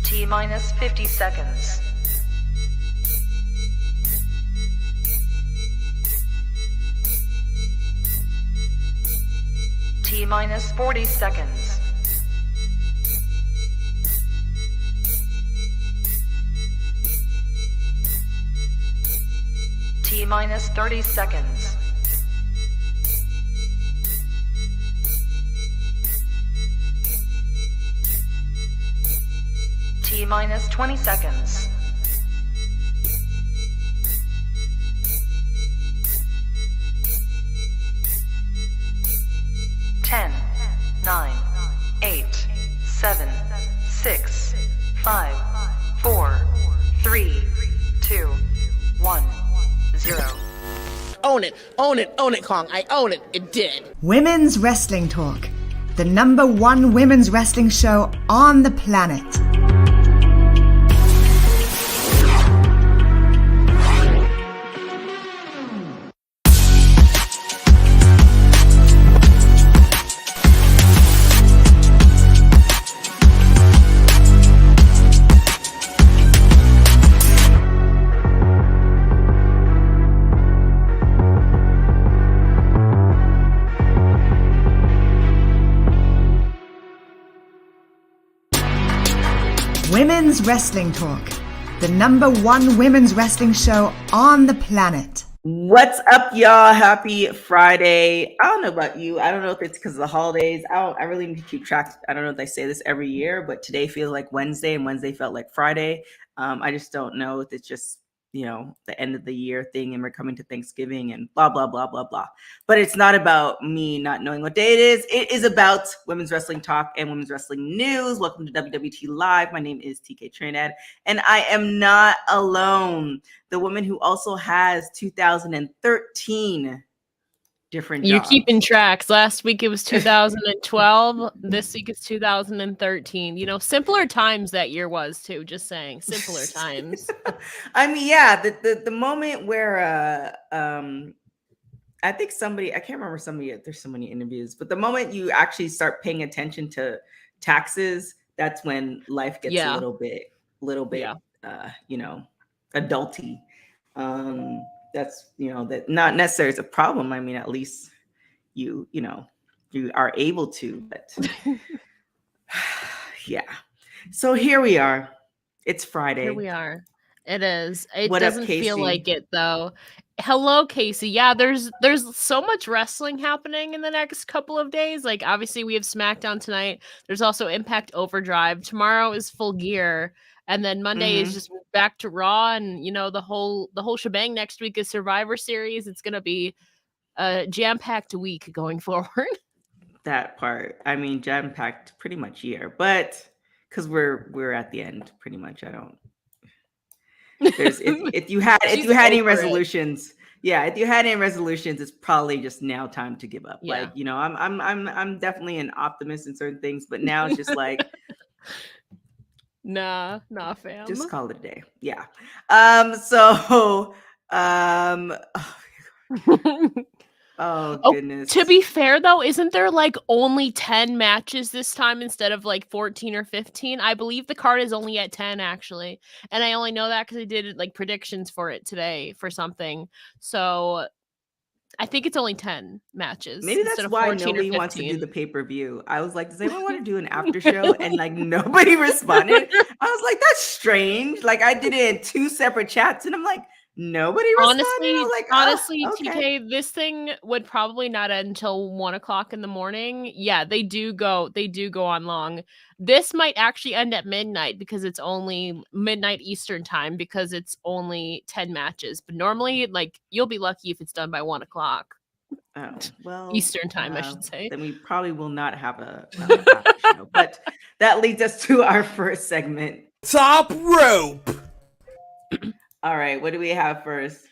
T minus 50 seconds. T minus 40 seconds. T minus 30 seconds. T minus 20 seconds. Ten, 9, 8, 7, 6, 5, 4, 3, 2, 1, 0. Own it, own it, own it, Kong. I own it. It did. Women's Wrestling Talk, the #1 women's wrestling show on the planet. Women's Wrestling Talk, the #1 women's wrestling show on the planet. What's up, y'all? Happy Friday. I don't know about you. I don't know if it's because of the holidays. I really need to keep track. I don't know if I say this every year, but today feels like Wednesday and Wednesday felt like Friday. I just don't know if it's just, the end of the year thing and we're coming to Thanksgiving and blah, blah, blah, blah, blah. But it's not about me not knowing what day it is. It is about women's wrestling talk and women's wrestling news. Welcome to WWT Live. My name is TK Trinidad, and I am not alone. The woman who also has 2013 different You're jobs. keeping tracks. Last week it was 2012. This week it's 2013. Simpler times that year was too. Just saying, simpler times. I mean, yeah, the moment where I think I can't remember there's so many interviews, but the moment you actually start paying attention to taxes, that's when life gets a little bit, adulty. That's that not necessarily is a problem. I mean, at least you are able to, but yeah. So here we are. It's Friday. Here we are. It is. It What up, doesn't Casey? feel like it though. Hello, Casey. Yeah, there's so much wrestling happening in the next couple of days. Like obviously we have SmackDown tonight. There's also Impact Overdrive. Tomorrow is Full Gear. And then Monday is just back to Raw, and the whole shebang. Next week is Survivor Series. It's gonna be a jam-packed week going forward. That part, I mean, jam-packed pretty much year, but because we're at the end, pretty much. I don't. If you had any resolutions, if you had any resolutions, it's probably just now time to give up. Yeah. Like I'm definitely an optimist in certain things, but now it's just like. Nah, fam. Just call it a day. Yeah. Oh goodness. To be fair though, isn't there like only 10 matches this time instead of like 14 or 15? I believe the card is only at 10 actually. And I only know that because I did like predictions for it today for something. So I think it's only 10 matches. Maybe that's why nobody wants to do the pay-per-view. I was like, does anyone want to do an after show? And like nobody responded. I was like, that's strange. Like I did it in 2 separate chats and I'm like, nobody responded. Honestly, okay. TK, this thing would probably not end until 1 o'clock in the morning. Yeah, they do go on long. This might actually end at midnight because it's only midnight Eastern time because it's only 10 matches. But normally, like, you'll be lucky if it's done by 1 o'clock. Oh, well, Eastern time, I should say. Then we probably will not have a show. But that leads us to our first segment. Top rope. All right, what do we have first?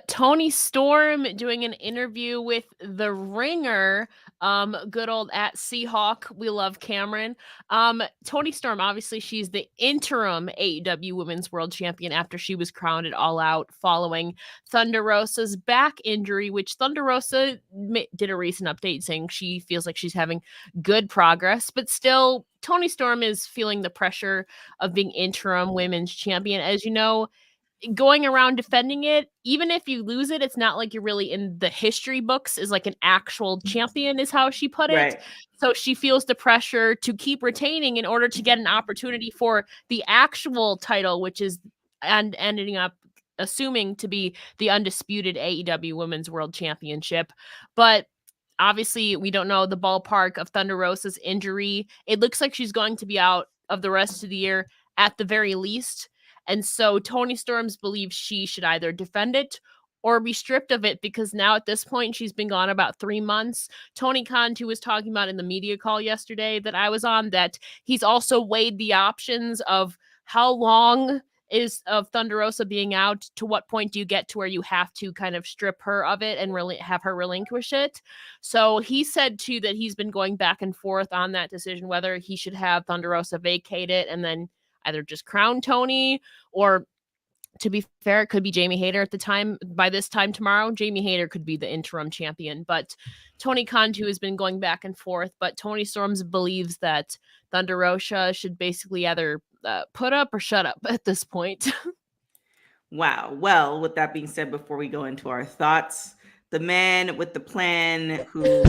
Toni Storm doing an interview with The Ringer Good old at Seahawk. We love Cameron. Toni Storm, obviously, she's the interim AEW Women's World Champion after she was crowned at All Out following Thunder Rosa's back injury, which Thunder Rosa did a recent update saying she feels like she's having good progress, but still, Toni Storm is feeling the pressure of being interim women's champion. As you know, going around defending it, even if you lose it, it's not like you're really in the history books as like an actual champion, is how she put it. Right. So she feels the pressure to keep retaining in order to get an opportunity for the actual title, which is and ending up assuming to be the undisputed AEW Women's World Championship. But obviously, we don't know the ballpark of Thunder Rosa's injury. It looks like she's going to be out of the rest of the year at the very least. And so Toni Storms believes she should either defend it or be stripped of it, because now at this point she's been gone about 3 months. Tony Khan, who was talking about in the media call yesterday that I was on, that he's also weighed the options of how long is of Thunder Rosa being out, to what point do you get to where you have to kind of strip her of it and really have her relinquish it. So he said too that he's been going back and forth on that decision, whether he should have Thunder Rosa vacate it and then either just crown Toni, or, to be fair, it could be Jamie Hayter at the time. By this time tomorrow, Jamie Hayter could be the interim champion. But Tony Khan, too, has been going back and forth. But Toni Storms believes that Thunder Rosa should basically either put up or shut up at this point. Wow. Well, with that being said, before we go into our thoughts, the man with the plan who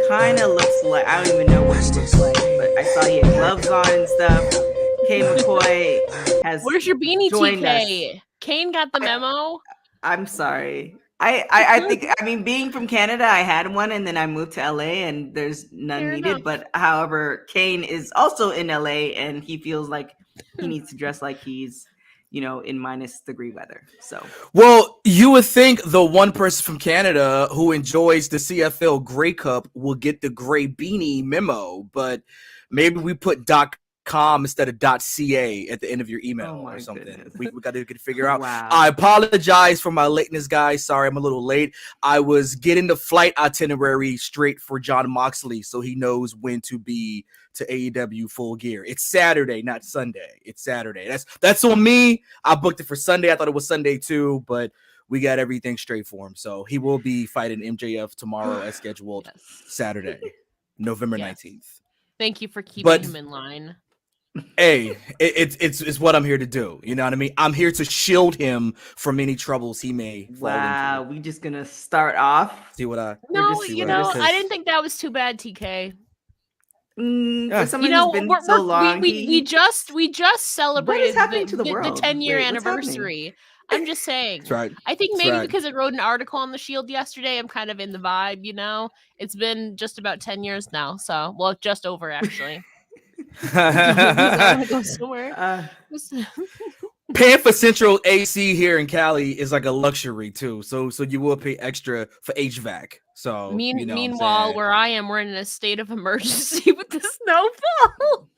kind of looks like, I don't even know what he looks like, but I saw he had gloves on and stuff. Kay McCoy has Where's your beanie, joined TK? us. Kane got the memo. I'm sorry. I think, I mean, being from Canada, I had one, and then I moved to LA, and there's none Fair needed. enough. But however, Kane is also in LA, and he feels like he needs to dress like he's, in -degree weather. So, well, you would think the one person from Canada who enjoys the CFL Grey Cup will get the gray beanie memo, but maybe we put .com instead of .ca at the end of your email or something. Goodness. We got to figure out. Wow. I apologize for my lateness, guys. Sorry, I'm a little late. I was getting the flight itinerary straight for John Moxley, so he knows when to be to AEW Full Gear. It's Saturday, not Sunday. It's Saturday. That's on me. I booked it for Sunday. I thought it was Sunday too, but we got everything straight for him. So he will be fighting MJF tomorrow as scheduled. Yes. Saturday, November Yes. 19th. Thank you for keeping him in line. Hey, it's what I'm here to do. You know what I mean? I'm here to shield him from any troubles he may fall wow, into. we just gonna start off. See what I? No, just- you what know, it is. I didn't think that was too bad, TK. Yeah. For somebody You know, who's been so long, we just celebrated happening to the the world? 10-year Wait, what's happening? anniversary. I'm just saying. That's right. I think That's maybe right. because I wrote an article on the Shield yesterday, I'm kind of in the vibe, you know? It's been just about 10 years now, so, well, just over, actually. I want to go somewhere. Paying for Central AC here in Cali is like a luxury too. So you will pay extra for HVAC. So you know what I'm Meanwhile, saying? where I am, we're in a state of emergency with the snowfall.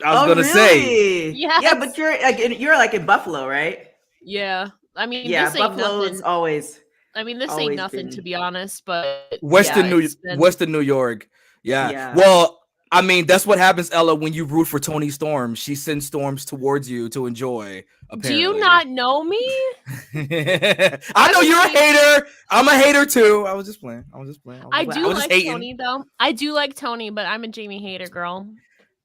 I was gonna say, Yes. Yeah, but you're like in Buffalo, right? Yeah. I mean, Yeah, this ain't Buffalo's nothing. always. I mean, this always ain't nothing been- to be honest, but Western yeah, Western New York. Yeah. Yeah. Well, I mean, that's what happens, Ella, when you root for Toni Storm. She sends storms towards you to enjoy. do you Apparently. not know me? I know you're a hater. I'm a hater too. I was just playing. I was do just like hating. Tony though. I do like Tony, but I'm a Jamie hater girl.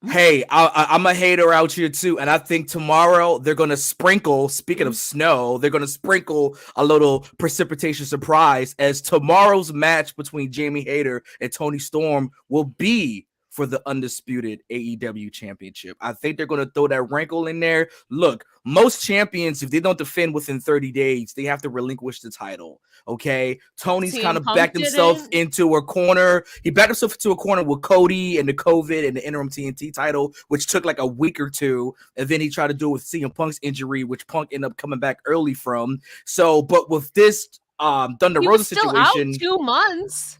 Hey, I'm a hater out here too, and I think tomorrow they're gonna sprinkle. Speaking of snow, they're gonna sprinkle a little precipitation surprise, as tomorrow's match between Jamie Hayter and Toni Storm will be for the undisputed AEW championship. I think they're going to throw that wrinkle in there. Look, most champions, if they don't defend within 30 days, they have to relinquish the title. Okay. Tony's CM kind of Punk backed himself didn't. into a corner. He backed himself into a corner with Cody and the COVID and the interim TNT title, which took like a week or two. And then he tried to do it with CM Punk's injury, which Punk ended up coming back early from. So, but with this Thunder He Rosa was still out situation, 2 months.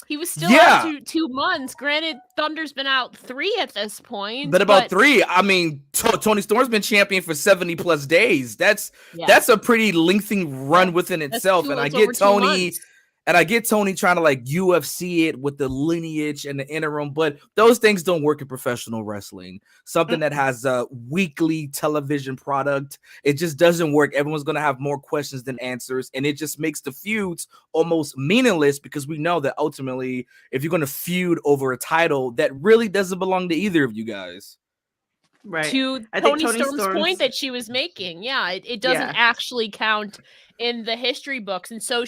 He was still Yeah. out 2 months. Granted, Thunder's been out 3 at this point. but about 3. I mean, Toni Storm's been champion for 70 plus days. That's a pretty lengthy run within That's itself. two- And I it's get over 2 Toni. months. And I get Toni trying to like UFC it with the lineage and the interim, but those things don't work in professional wrestling. Something that has a weekly television product, it just doesn't work. Everyone's going to have more questions than answers. And it just makes the feuds almost meaningless because we know that ultimately, if you're going to feud over a title, that really doesn't belong to either of you guys. Right. To I think Toni Storm's point that she was making. Yeah, it doesn't actually count in the history books. And so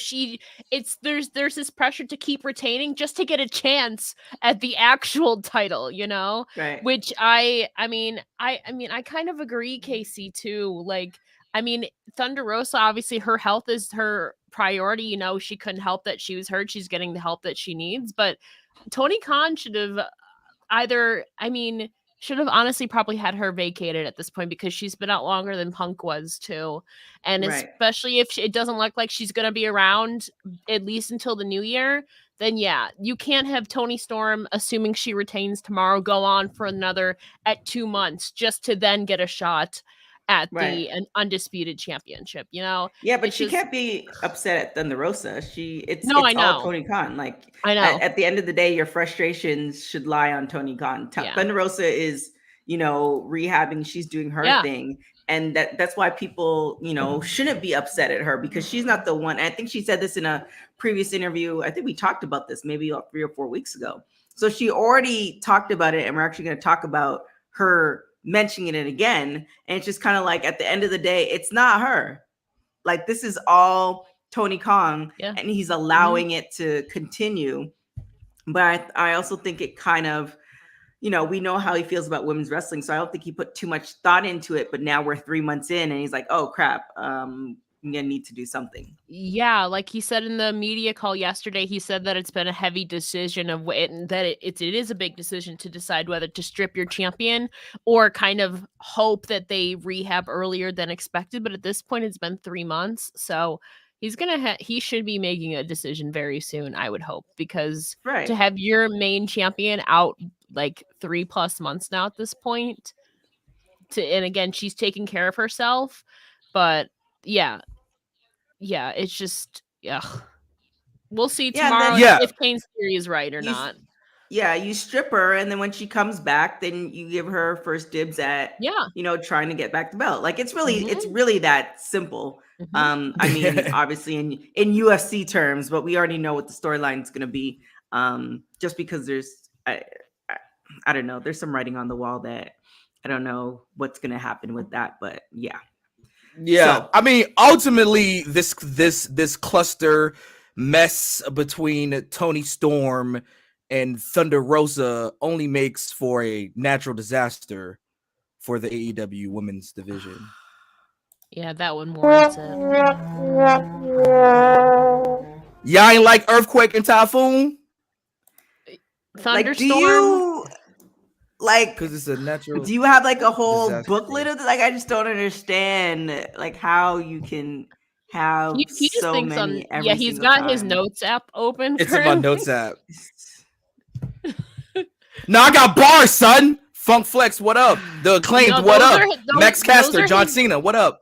there's this pressure to keep retaining just to get a chance at the actual title, you know? Right. Which I kind of agree, Casey, too. Like, I mean, Thunder Rosa, obviously her health is her priority. You know, she couldn't help that she was hurt. She's getting the help that she needs. But Tony Khan should have should have honestly probably had her vacated at this point because she's been out longer than Punk was too. And especially if it doesn't look like she's going to be around at least until the new year, then yeah, you can't have Toni Storm, assuming she retains tomorrow, go on for another at 2 months just to then get a shot at an undisputed championship, you know? Yeah, but she can't be upset at Thunder Rosa. It's I know. all Tony Khan. Like, I know. At the end of the day, your frustrations should lie on Tony Khan. Thunder Rosa is, rehabbing. She's doing her thing. And that's why people, shouldn't be upset at her because she's not the one. I think she said this in a previous interview. I think we talked about this maybe 3 or 4 weeks ago. So she already talked about it, and we're actually going to talk about her mentioning it again. And it's just kind of like, at the end of the day, it's not her. Like, this is all Tony Khan, and he's allowing it to continue. But I also think it kind of, we know how he feels about women's wrestling, so I don't think he put too much thought into it. But now we're 3 months in, and he's like, oh crap, I'm gonna need to do something. Yeah, like he said in the media call yesterday, he said that it's been a heavy decision it is a big decision to decide whether to strip your champion or kind of hope that they rehab earlier than expected. But at this point, it's been 3 months, so he should be making a decision very soon, I would hope, because to have your main champion out like 3+ months now at this point, and again, she's taking care of herself, but yeah, it's just we'll see tomorrow if Kane's theory is right or not. Yeah, you strip her, and then when she comes back, then you give her first dibs at trying to get back the belt. Like, it's really that simple. I mean, obviously in UFC terms, but we already know what the storyline is going to be. Just because there's I don't know, there's some writing on the wall that I don't know what's going to happen with that, but yeah. So, I mean, ultimately, this cluster mess between Toni Storm and Thunder Rosa only makes for a natural disaster for the AEW women's division. Yeah, that one warrants it. Y'all ain't like Earthquake and Typhoon? Thunderstorm? Because it's a natural. Do you have like a whole booklet of like? I just don't understand like how you can have he just so thinks many. He's got his notes app open. It's in my notes app. No, I got bars, son. Funk Flex, what up? The Acclaimed, what up? Max Caster, John Cena, what up?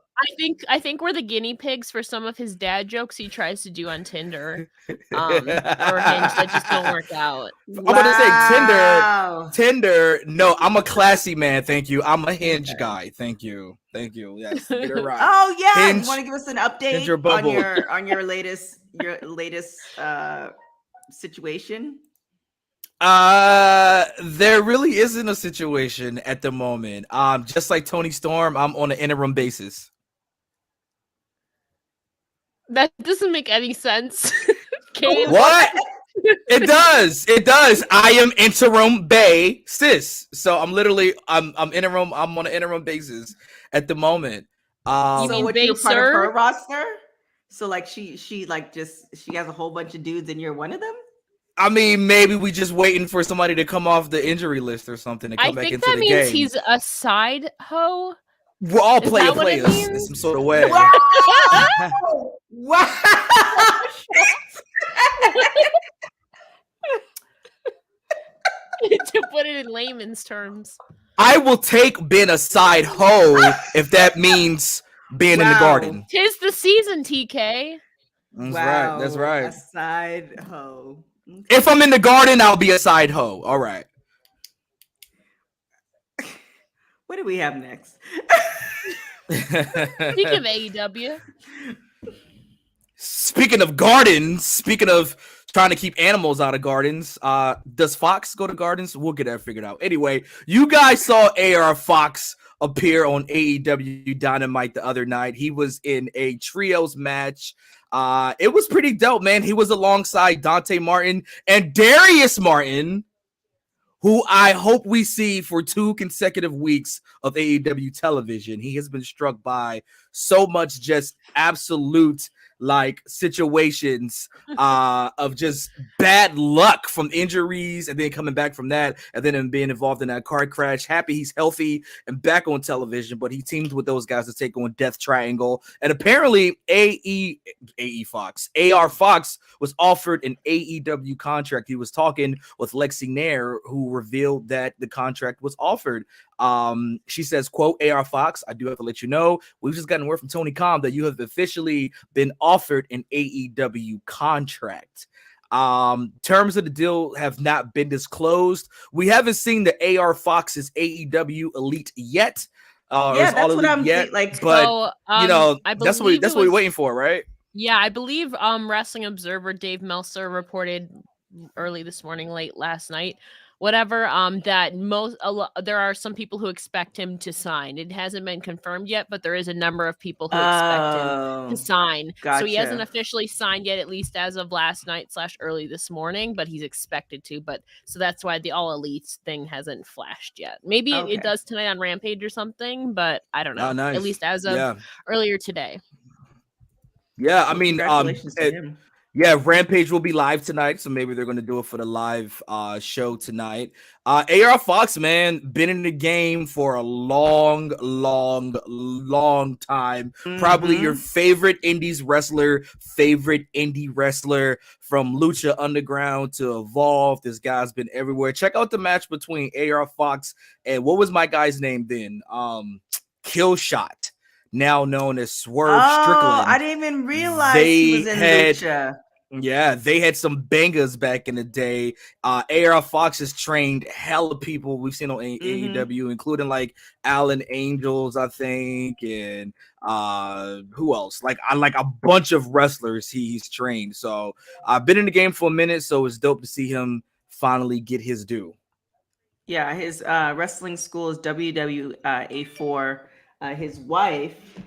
I think we're the guinea pigs for some of his dad jokes he tries to do on Tinder, or Hinge that just don't work out. I'm gonna say Tinder. No, I'm a classy man. Thank you. I'm a Hinge guy. Thank you. Yes, get it right. Oh yeah, Hinge, you want to give us an update on your latest situation? There really isn't a situation at the moment. Just like Toni Storm, I'm on an interim basis. That doesn't make any sense. What? It does. I am interim basis. So I'm interim. I'm on an interim basis at the moment. So what, you're part of her roster? So like she like she has a whole bunch of dudes and you're one of them? I mean, maybe we just waiting for somebody to come off the injury list or something to come back into the game. I think that means he's a side hoe. We're all players in some sort of way. Wow! To put it in layman's terms, I will take being a side hoe if that means being in the garden. 'Tis the season, TK. That's right. That's Wow, right. a side hoe. If I'm in the garden, I'll be a side hoe. All right. What do we have next? Speaking of AEW, Speaking of gardens, speaking of trying to keep animals out of gardens, does Fox go to gardens? We'll get that figured out. Anyway, you guys saw AR Fox appear on AEW Dynamite the other night. He was in a trios match. It was pretty dope, man. He was alongside Dante Martin and Darius Martin, who I hope we see for 2 consecutive weeks of AEW television. He has been struck by so much just absolute like situations of just bad luck from injuries and then coming back from that and then him being involved in that car crash. Happy he's healthy and back on television, but he teamed with those guys to take on Death Triangle. And apparently AR Fox was offered an AEW contract. He was talking with Lexi Nair, who revealed that the contract was offered. She says, quote, AR Fox, I do have to let you know, we've just gotten word from Tony Khan that you have officially been offered an AEW contract. Terms of the deal have not been disclosed. We haven't seen the AR Fox's AEW Elite yet. Yeah, that's what I'm yet, like. but so, you know, I that's believe what we're waiting for, right? Yeah, I believe Wrestling Observer Dave Meltzer reported early this morning, late last night, whatever, that there are some people who expect him to sign. It hasn't been confirmed yet, but there is a number of people who expect him to sign. Gotcha. So he hasn't officially signed yet, at least as of last night / early this morning, but he's expected to. But so that's why the All Elites thing hasn't flashed yet. Maybe it does tonight on Rampage or something, but I don't know. Oh, nice. At least as of earlier today. Yeah, I mean, congratulations to him. Yeah, Rampage will be live tonight, so maybe they're going to do it for the live show tonight. AR Fox, man, been in the game for a long time. Probably your favorite indies wrestler, favorite indie wrestler from Lucha Underground to Evolve. This guy's been everywhere. Check out the match between AR Fox and what was my guy's name then? Killshot, now known as Swerve Strickland. I didn't even realize he was in Lucha. Yeah, they had some bangers back in the day. AR Fox has trained hella people we've seen on AEW, including like Alan Angels, I think, and who else? Like a bunch of wrestlers he's trained. So I've been in the game for a minute, so it's dope to see him finally get his due. Yeah, his wrestling school is WWT. His wife,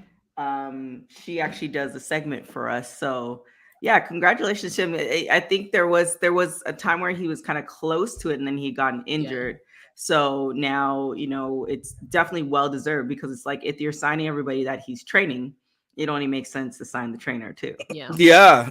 she actually does a segment for us. So yeah, congratulations to him. I think there was a time where he was kind of close to it and then he gotten injured. Yeah. So now, you know, it's definitely well deserved because it's like if you're signing everybody that he's training, it only makes sense to sign the trainer too. Yeah.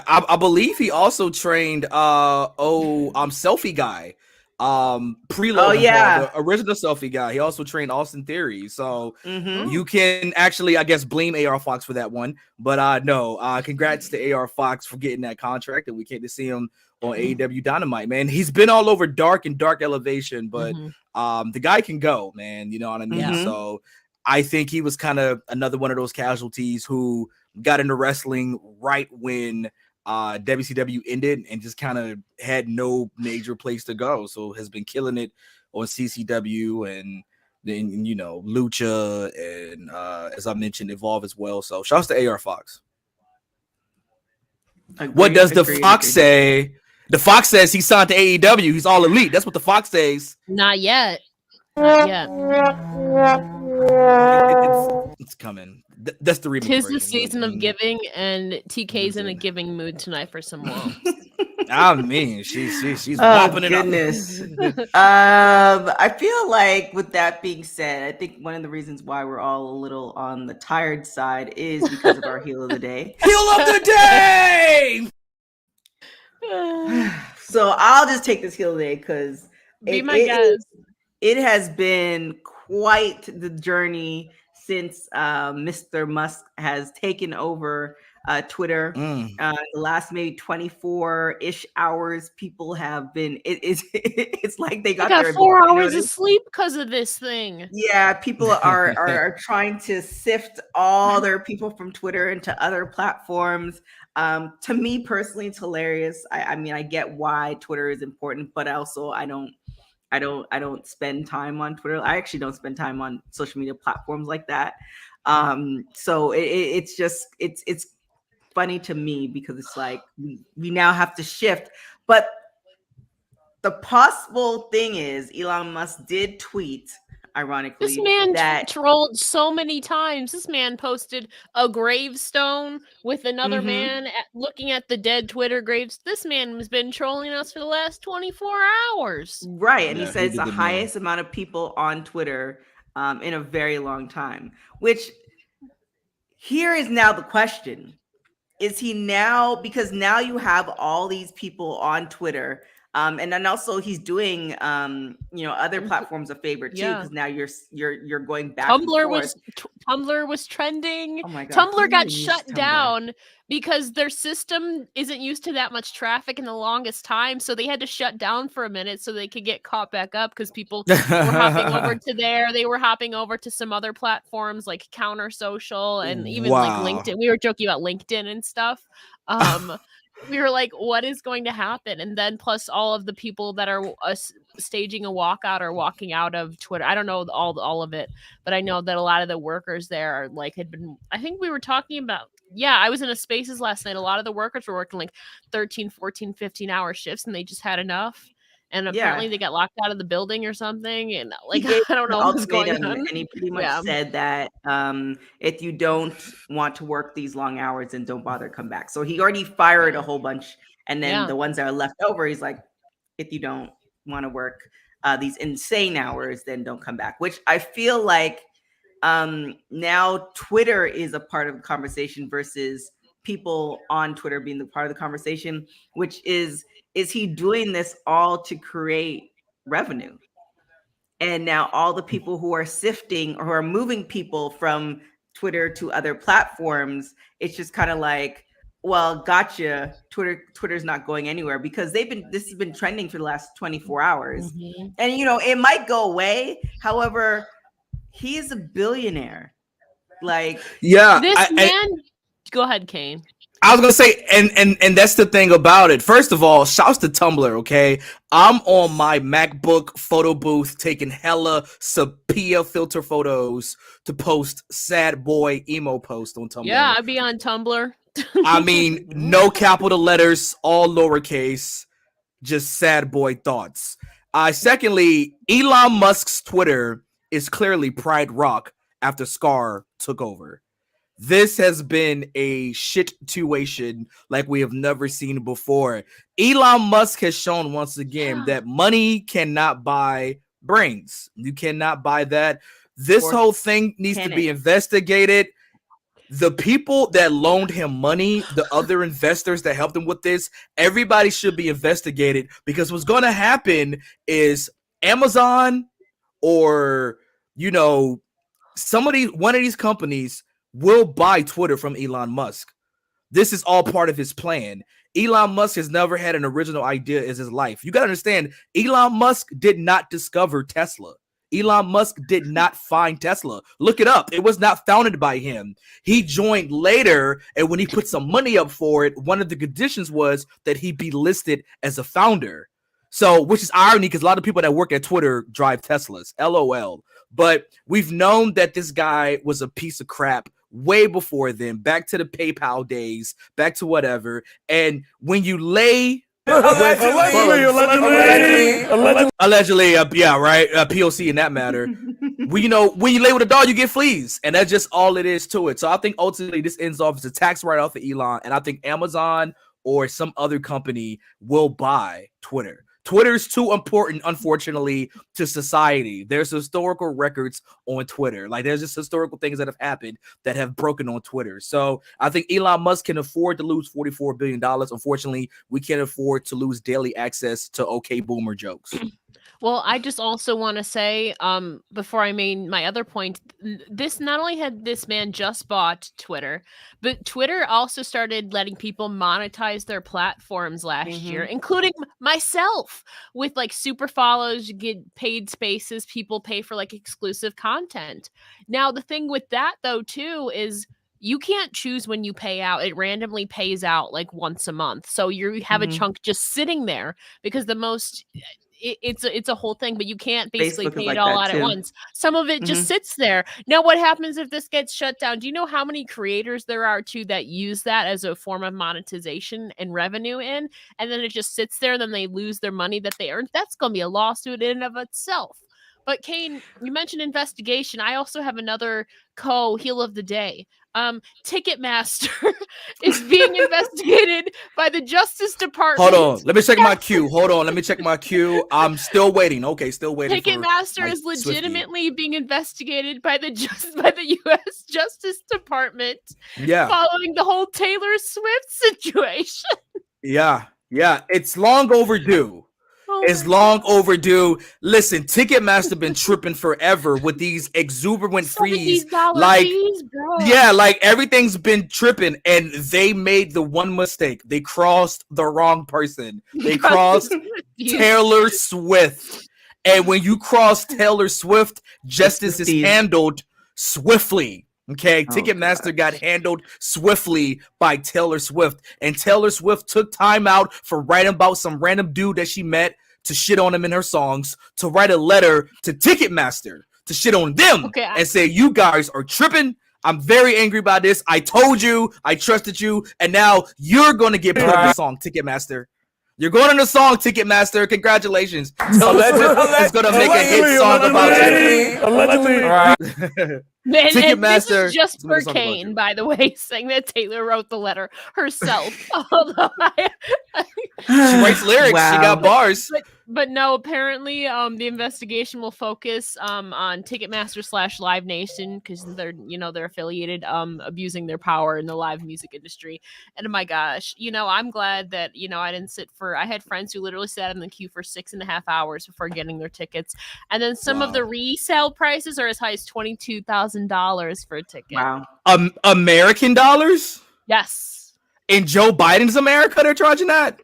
I believe he also trained Selfie Guy. Preload, the original Selfie Guy. He also trained Austin Theory, so you can actually, I guess, blame AR Fox for that one. But no, congrats to AR Fox for getting that contract, and we came to see him on AEW Dynamite. Man, he's been all over Dark and Dark Elevation, but the guy can go, man. You know what I mean? So I think he was kind of another one of those casualties who got into wrestling right when WCW ended and just kind of had no major place to go, so has been killing it on CCW and then, you know, Lucha and as I mentioned, Evolve as well. So shouts to AR Fox. What does the Fox say? The Fox says he signed to AEW. He's all elite. That's what the Fox says. Not yet. It's coming. That's the remix. Tis the season of giving, and TK's in a giving mood tonight for some wall. I mean, she's popping it up. I feel like with that being said, I think one of the reasons why we're all a little on the tired side is because of our heel of the day. Heel of the day. So I'll just take this heel of the day because it has been quite the journey since Mr. Musk has taken over Twitter. The last maybe 24-ish hours, people have been. It's like they got their 4 hours of sleep because of this thing. Yeah, people are trying to sift all their people from Twitter into other platforms. To me personally, it's hilarious. I mean, I get why Twitter is important, but also I don't spend time on Twitter. I actually don't spend time on social media platforms like that. So it's just it's funny to me because it's like we now have to shift. But the possible thing is Elon Musk did tweet, ironically, This man that trolled so many times. This man posted a gravestone with another man looking at the dead Twitter graves. This man has been trolling us for the last 24 hours. Right. And he said it's the highest amount of people on Twitter in a very long time, which here is now the question. Is he now, because now you have all these people on Twitter, and then also he's doing other platforms a favor too, because now you're going back. Tumblr was trending. Oh my God, Tumblr got shut down because their system isn't used to that much traffic in the longest time, so they had to shut down for a minute so they could get caught back up because people were hopping over to there. They were hopping over to some other platforms like Counter Social and even like LinkedIn. We were joking about LinkedIn and stuff. We were like, what is going to happen? And then plus all of the people that are staging a walkout or walking out of Twitter. I don't know all of it, but I know that a lot of the workers there are had been, I think we were talking about, I was in a Spaces last night. A lot of the workers were working like 13, 14, 15-hour shifts and they just had enough. And apparently they got locked out of the building or something. And I don't know what's going on. And he pretty much said that if you don't want to work these long hours, then don't bother come back. So he already fired a whole bunch. And then the ones that are left over, he's like, if you don't want to work these insane hours, then don't come back. Which I feel like now Twitter is a part of the conversation versus people on Twitter being the part of the conversation, which is he doing this all to create revenue? And now all the people who are sifting or who are moving people from Twitter to other platforms, it's just kind of like, well, gotcha. Twitter's not going anywhere because this has been trending for the last 24 hours. And it might go away. However, he is a billionaire. Like, this man. Go ahead, Kane. I was gonna say, and that's the thing about it. First of all, shouts to Tumblr, okay? I'm on my MacBook photo booth taking hella sepia filter photos to post sad boy emo post on Tumblr. Yeah, I'd be on Tumblr. I mean, no capital letters, all lowercase, just sad boy thoughts. Secondly, Elon Musk's Twitter is clearly Pride Rock after Scar took over. This has been a shit situation like we have never seen before. Elon Musk has shown once again that money cannot buy brains. You cannot buy that. This whole thing needs to be investigated. The people that loaned him money, the other investors that helped him with this, everybody should be investigated because what's going to happen is Amazon or, one of these companies will buy Twitter from Elon Musk. This is all part of his plan. Elon Musk has never had an original idea in his life. You got to understand, Elon Musk did not discover Tesla. Elon Musk did not find Tesla. Look it up. It was not founded by him. He joined later, and when he put some money up for it, one of the conditions was that he be listed as a founder. So, which is irony because a lot of people that work at Twitter drive Teslas. LOL. But we've known that this guy was a piece of crap way before then, back to the PayPal days, back to whatever. And when you lay allegedly, yeah, right, POC in that matter. When you lay with a dog, you get fleas, and that's just all it is to it. So I think ultimately this ends off as a tax write-off for Elon, and I think Amazon or some other company will buy Twitter. Twitter's too important, unfortunately, to society. There's historical records on Twitter. Like there's just historical things that have happened that have broken on Twitter. So I think Elon Musk can afford to lose $44 billion. Unfortunately, we can't afford to lose daily access to okay boomer jokes. Well, I just also want to say, before I made my other point, this not only had this man just bought Twitter, but Twitter also started letting people monetize their platforms last year, including myself, with like super follows, you get paid spaces, people pay for like exclusive content. Now, the thing with that though, too, is you can't choose when you pay out. It randomly pays out like once a month. So you have a chunk just sitting there because the most it's a whole thing, but you can't basically pay it all out at once. Some of it just sits there. Now, what happens if this gets shut down? Do you know how many creators there are too that use that as a form of monetization and revenue in, and then it just sits there and then they lose their money that they earned? That's going to be a lawsuit in and of itself. But Kane, you mentioned investigation. I also have another heel of the day. Ticketmaster is being investigated by the Justice Department. Hold on, let me check my queue. Let me check my queue. I'm still waiting. Okay, still waiting. Ticketmaster is legitimately being investigated by the U.S. Justice Department. Yeah, following the whole Taylor Swift situation. Yeah, it's long overdue. It's long overdue. Listen, Ticketmaster been tripping forever with these exuberant fees. Like, yeah, like everything's been tripping, and they made the one mistake. They crossed the wrong person. They crossed Taylor Swift. And when you cross Taylor Swift, justice is handled swiftly. Okay, Ticketmaster got handled swiftly by Taylor Swift, and Taylor Swift took time out for writing about some random dude that she met to shit on him in her songs, to write a letter to Ticketmaster to shit on them and say, you guys are tripping. I'm very angry about this. I told you, I trusted you, and now you're going to get put on the song, Ticketmaster. You're going on the song, Ticketmaster. Congratulations. Taylor Swift is going to make a hit song about it. Allegedly. And this is just for Kane, by the way, saying that Taylor wrote the letter herself. Although she writes lyrics. Wow. She got bars. But no, apparently the investigation will focus on Ticketmaster / Live Nation because they're affiliated abusing their power in the live music industry. And my gosh, I'm glad that I didn't I had friends who literally sat in the queue for 6.5 hours before getting their tickets. And then some of the resale prices are as high as $22,000 for a ticket. Wow. American dollars? Yes. In Joe Biden's America, they're charging that?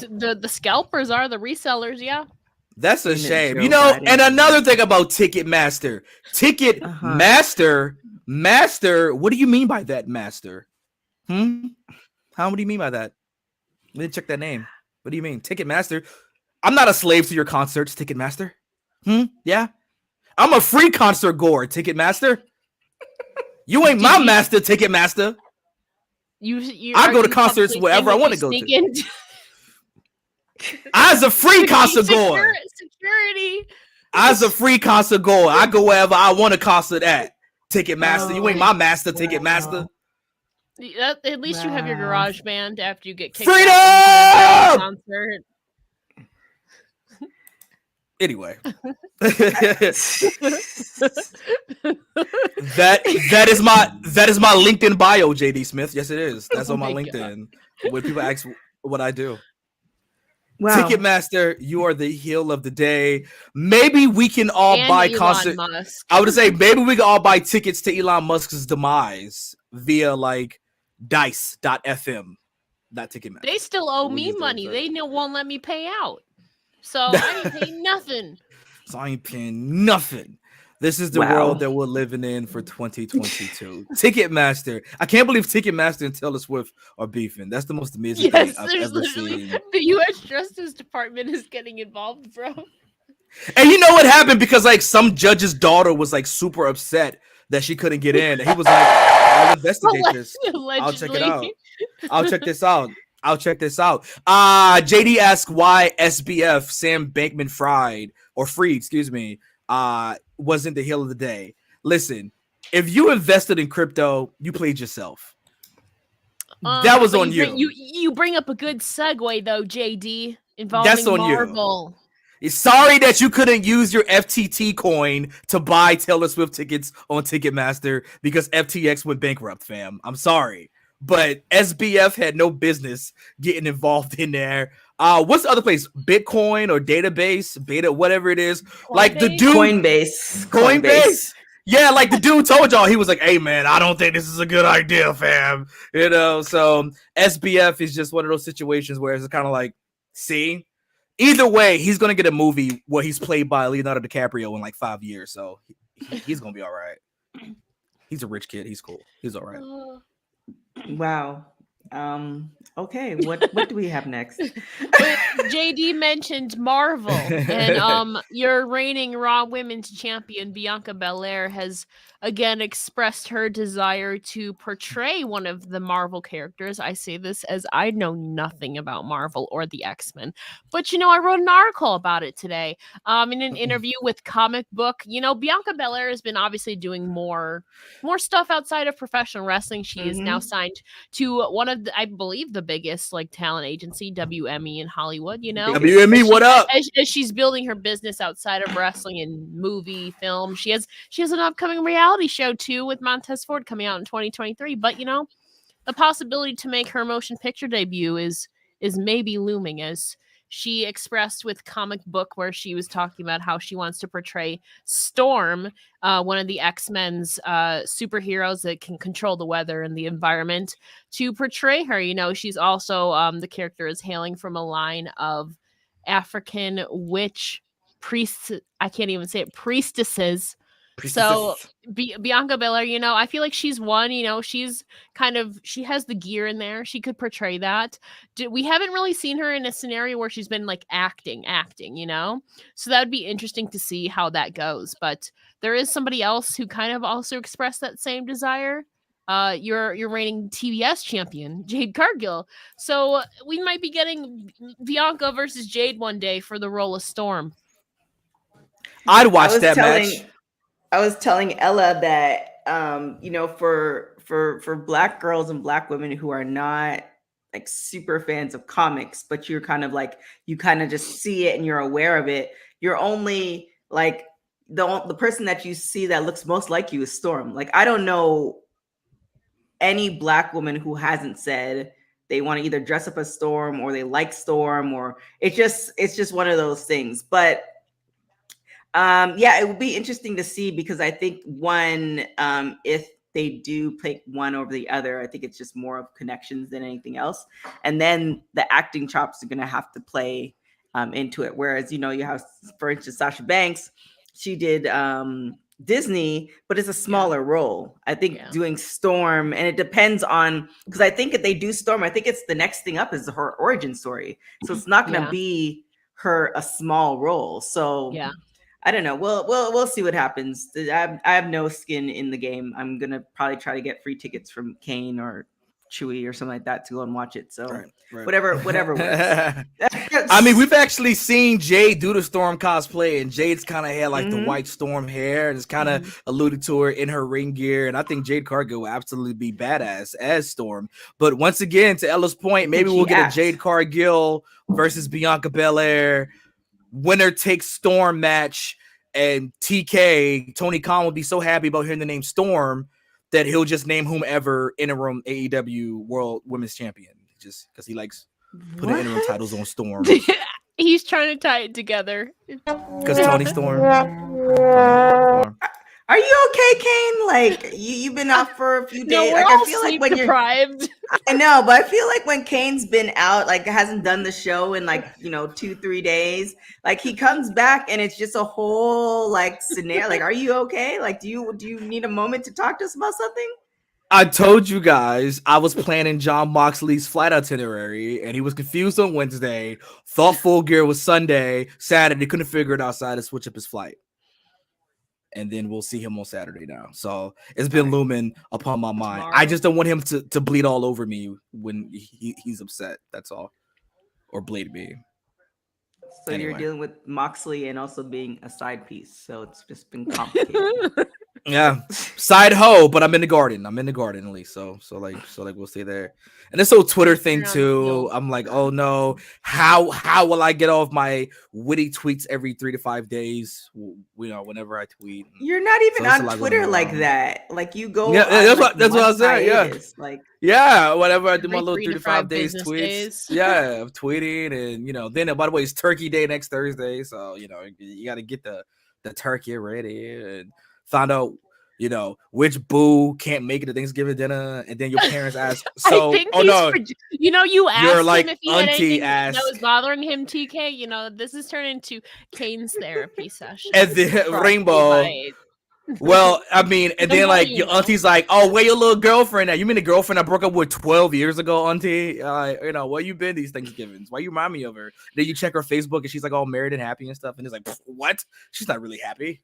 The scalpers are the resellers, yeah. That's a shame. And another thing about Ticketmaster. Master, what do you mean by that, Master? What do you mean by that? Let me check that name. What do you mean? Ticketmaster? I'm not a slave to your concerts, Ticketmaster. Yeah? I'm a free concert goer, Ticketmaster. You ain't my master, Ticketmaster. I go to concerts wherever I want to go to. As a free concert goer. Security. As a free concert goer, I go wherever I want to concert at. Ticketmaster. You ain't my master, Ticketmaster. At least you have your garage band after you get kicked Freedom! out of the concert. Anyway, that is my LinkedIn bio, JD Smith. Yes, it is. That's on my LinkedIn. When people ask what I do. Wow. Ticketmaster, you are the heel of the day. Maybe we can all buy concert. I would say maybe we can all buy tickets to Elon Musk's demise via like dice.fm. Not Ticketmaster. They still owe me money. They won't let me pay out. So I ain't paying nothing. This is the world that we're living in for 2022. Ticketmaster. I can't believe Ticketmaster and Taylor Swift are beefing. That's the most amazing thing I've ever seen. The U.S. Justice Department is getting involved, bro. And you know what happened? Because like some judge's daughter was like super upset that she couldn't get in. And he was like, I'll investigate this. I'll check it out. I'll check this out. JD asked why SBF, Sam Bankman-Fried, wasn't the heel of the day. Listen, if you invested in crypto, you played yourself. That was on you. You bring up a good segue though, JD. involving That's on you. Marvel. Sorry that you couldn't use your FTT coin to buy Taylor Swift tickets on Ticketmaster because FTX went bankrupt, fam. I'm sorry. But SBF had no business getting involved in there. What's the other place? Bitcoin or database, beta, whatever it is. Like the dude, Coinbase. Yeah, like the dude told y'all, he was like, "Hey man, I don't think this is a good idea, fam." You know, so SBF is just one of those situations where it's kind of like, see, either way, he's gonna get a movie where he's played by Leonardo DiCaprio in like 5 years, so he's gonna be all right. He's a rich kid. He's cool. He's all right. Wow. Okay, what do we have next? JD mentioned Marvel, and your reigning Raw Women's Champion Bianca Belair has again expressed her desire to portray one of the Marvel characters. I say this as I know nothing about Marvel or the X-Men, but I wrote an article about it today. In an interview with Comic Book, Bianca Belair has been obviously doing more stuff outside of professional wrestling. She is now signed to one of I believe the biggest like talent agency, WME in Hollywood. WME, what up? As she's building her business outside of wrestling and movie, film, she has an upcoming reality show too with Montez Ford coming out in 2023. But the possibility to make her motion picture debut is maybe looming, as she expressed with Comic Book, where she was talking about how she wants to portray Storm, one of the X-Men's superheroes that can control the weather and the environment, to portray her. She's also, the character is hailing from a line of African witch priests. I can't even say it. Priestesses. So Bianca Belair, I feel like she's one, she's she has the gear in there. She could portray that. We haven't really seen her in a scenario where she's been like acting, so that would be interesting to see how that goes. But there is somebody else who kind of also expressed that same desire. Your reigning TBS champion, Jade Cargill. So we might be getting Bianca versus Jade one day for the role of Storm. I'd watch that match. I was telling Ella that for Black girls and Black women who are not like super fans of comics, but you're kind of like, you kind of just see it and you're aware of it, you're only like the person that you see that looks most like you is Storm. Like, I don't know any Black woman who hasn't said they want to either dress up as Storm or they like Storm, or it's just one of those things. But it would be interesting to see, because I think one, if they do pick one over the other, I think it's just more of connections than anything else. And then the acting chops are going to have to play into it. Whereas, you have, for instance, Sasha Banks, she did Disney, but it's a smaller role. I think doing Storm, and it depends on, because I think if they do Storm, I think it's the next thing up is her origin story. So it's not going to be her a small role. So I don't know. We'll see what happens. I have no skin in the game. I'm gonna probably try to get free tickets from Kane or Chewy or something like that to go and watch it. So right. whatever works. I mean, we've actually seen Jade do the Storm cosplay, and Jade's kind of had like the white Storm hair, and it's kind of alluded to her in her ring gear. And I think Jade Cargill will absolutely be badass as Storm. But once again, to Ella's point, maybe we'll get a Jade Cargill versus Bianca Belair winner takes Storm match, and Tony Khan will be so happy about hearing the name Storm that he'll just name whomever interim AEW World Women's Champion, just because he likes putting interim titles on Storm. He's trying to tie it together. Because Tony Storm. Are you okay, Kane? Like, you've been out for a few days. No, we're like, all I feel sleep like when deprived. I know, but I feel like when Kane's been out, like hasn't done the show in like 2-3 days, like he comes back and it's just a whole like scenario. Like, are you okay? Like, do you need a moment to talk to us about something? I told you guys I was planning John Moxley's flight itinerary, and he was confused on Wednesday, thought Full Gear was Sunday, Saturday, couldn't figure it out, so I had to switch up his flight. And then we'll see him on Saturday now. So it's been looming upon my mind. Tomorrow. I just don't want him to bleed all over me when he's upset. That's all. Or bleed me. So anyway. You're dealing with Moxley and also being a side piece. So it's just been complicated. Yeah. Side hoe, but I'm in the garden. I'm in the garden at least. So we'll stay there. And this whole Twitter thing too. I'm like, oh no, how will I get off my witty tweets every 3 to 5 days? Whenever I tweet. You're not even on Twitter like that. Like you go. Yeah, on, that's what I was saying. Yeah, like whenever I do my little 3 to 5 days tweets. Yeah, I'm tweeting, and then by the way, it's Turkey Day next Thursday, so you got to get the turkey ready and find out. Which boo can't make it to Thanksgiving dinner, and then your parents ask. So, you asked like him if he had anything asked. that was bothering him. TK, this has turned into Kane's therapy session. At the rainbow. Well, I mean, and then like your auntie's like, "Oh, where your little girlfriend at? You mean the girlfriend I broke up with 12 years ago, auntie? Where you been these Thanksgivings? Why you remind me of her?" Then you check her Facebook, and she's like all married and happy and stuff, and it's like, what? She's not really happy.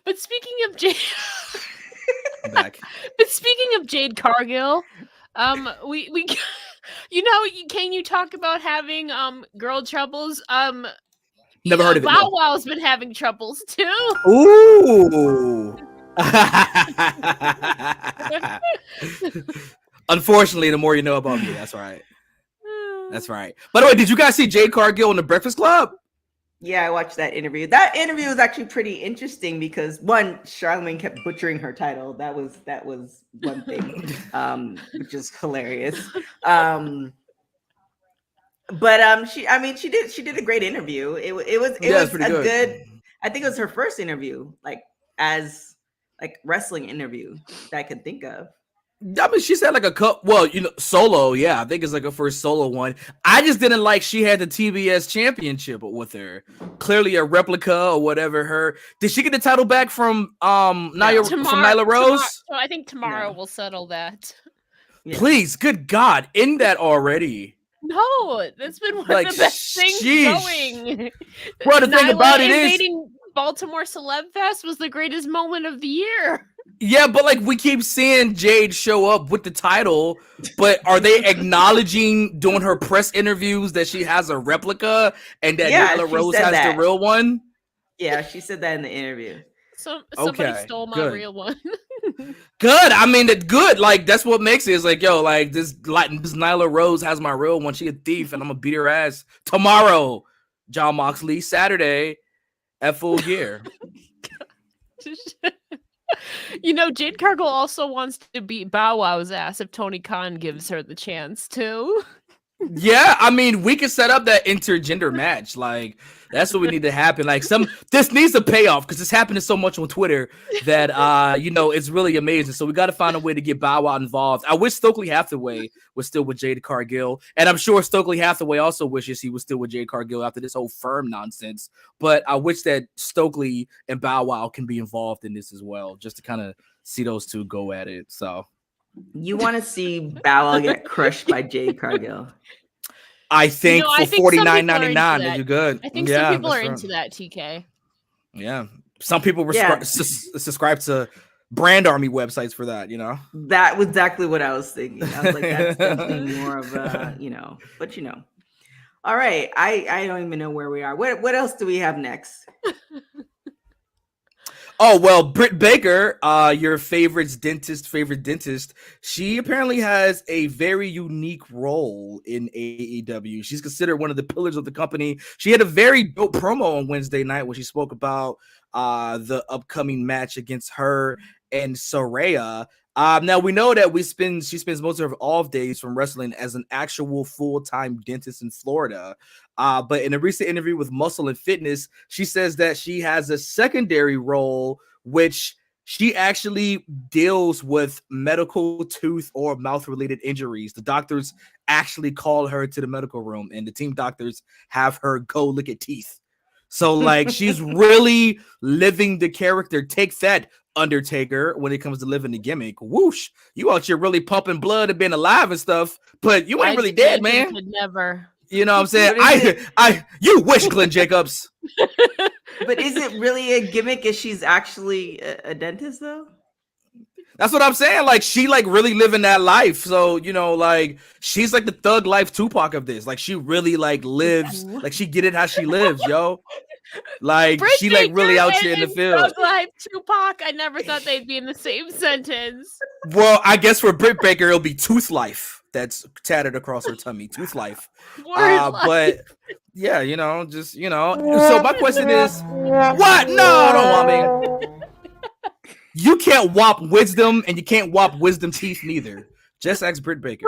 But speaking of Jade, back. But speaking of Jade Cargill, we can you talk about having girl troubles? Never heard of it. Bow Wow's been having troubles too. Ooh. Unfortunately, the more you know about me, that's right. That's right. By the way, did you guys see Jade Cargill on the Breakfast Club? Yeah, I watched that interview. That interview was actually pretty interesting because one, Charlamagne kept butchering her title. That was one thing, which is hilarious. But she did a great interview. It was a good. I think it was her first interview, as wrestling interview that I could think of. I mean, she's had like a cup. Well, solo. Yeah, I think it's like her first solo one. I just didn't like she had the TBS championship with her. Clearly a replica or whatever. Did she get the title back from Nyla Rose? I think tomorrow we'll settle that. Yeah. Please, good God, end that already. No, that's been one of the best things going. Well, the thing about it is, Baltimore Celeb Fest was the greatest moment of the year. Yeah, but we keep seeing Jade show up with the title, but are they acknowledging during her press interviews that she has a replica and that Nyla Rose has the real one? Yeah, she said that in the interview. Somebody stole my real one. Good. I mean, good. That's what makes it. It's this Nyla Rose has my real one. She a thief, and I'm gonna beat her ass tomorrow. John Moxley, Saturday at Full Gear. Jade Cargill also wants to beat Bow Wow's ass if Tony Khan gives her the chance to. Yeah, I mean, we can set up that intergender match. That's what we need to happen. This needs a payoff because it's happening so much on Twitter that it's really amazing. So we got to find a way to get Bow Wow involved. I wish Stokely Hathaway was still with Jade Cargill, and I'm sure Stokely Hathaway also wishes he was still with Jade Cargill after this whole firm nonsense. But I wish that Stokely and Bow Wow can be involved in this as well, just to kind of see those two go at it. So you want to see Bow Wow get crushed by Jade Cargill? I think for $49.99, you're good. I think some people are into that, TK. Yeah. Some people subscribe to brand army websites for that, That was exactly what I was thinking. I was like, that's definitely more of a, but All right. I don't even know where we are. What else do we have next? Oh, well, Britt Baker, your favorite dentist, she apparently has a very unique role in AEW. She's considered one of the pillars of the company. She had a very dope promo on Wednesday night where she spoke about the upcoming match against her and Saraya. Now we know that she spends most of her off days from wrestling as an actual full-time dentist in Florida. But in a recent interview with Muscle and Fitness, she says that she has a secondary role, which she actually deals with medical tooth or mouth-related injuries. The doctors actually call her to the medical room, and the team doctors have her go look at teeth. So, she's really living the character. Take that, Undertaker, when it comes to living the gimmick. Whoosh, you out here really pumping blood and being alive and stuff, but you ain't really dead, man. Could never. You know what I'm saying? You wish, Glenn Jacobs. But is it really a gimmick if she's actually a dentist, though? That's what I'm saying. Like, she like really living that life. So, you know, like she's like the thug life Tupac of this. Like, she really like lives, like she get it how she lives, yo. Like, Britt she like really Baker out here in the and field. Thug Life Tupac. I never thought they'd be in the same sentence. Well, I guess for Britt Baker, it'll be Tooth Life that's tatted across her tummy. Tooth Life. Word life. But yeah, you know, just, you know. So my question is, what? No, I don't want me. You can't whop wisdom, and you can't whop wisdom teeth neither. Just ask Britt Baker.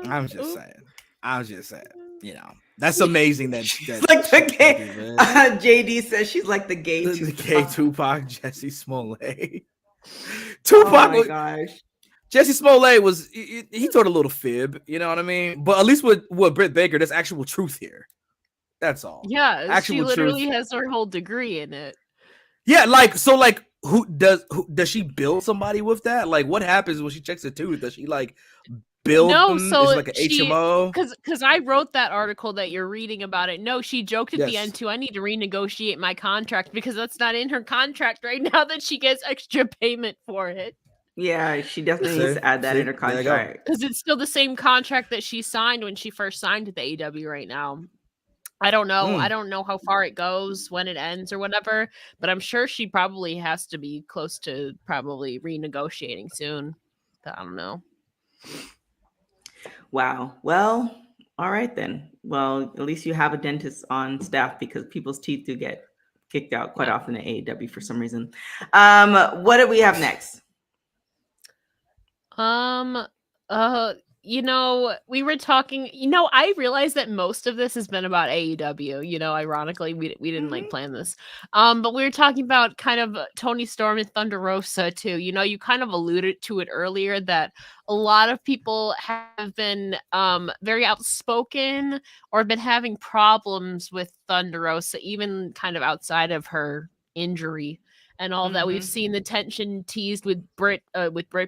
I'm just saying. You know, that's amazing. That's like the gay. JD says she's like the gay. The gay Tupac, Jesse Smollett. Tupac. Oh my gosh. Jesse Smollett was he told a little fib, you know what I mean? But at least with Britt Baker, there's actual truth here. That's all. Yeah, actual she literally truth. has her whole degree in it. Yeah, like so, like who does she build somebody with that? Like, what happens when she checks a tooth? Does she like build them? So is it like an HMO? Because I wrote that article that you're reading about it. No, she joked at the end too. I need to renegotiate my contract because that's not in her contract right now that she gets extra payment for it. Yeah, she definitely needs to add that in her contract. Because it's still the same contract that she signed when she first signed with the AEW right now. I don't know. I don't know how far it goes, when it ends or whatever, but I'm sure she probably has to be close to probably renegotiating soon. I don't know. Wow. Well, all right then. Well, at least you have a dentist on staff because people's teeth do get kicked out quite often at AEW for some reason. What do we have next? You know, we were talking, you know, I realized that most of this has been about AEW, you know, ironically, we didn't like plan this. But we were talking about kind of Toni Storm and Thunder Rosa too. You know, you kind of alluded to it earlier that a lot of people have been very outspoken or been having problems with Thunder Rosa, even kind of outside of her injury and all that. We've seen the tension teased with Britt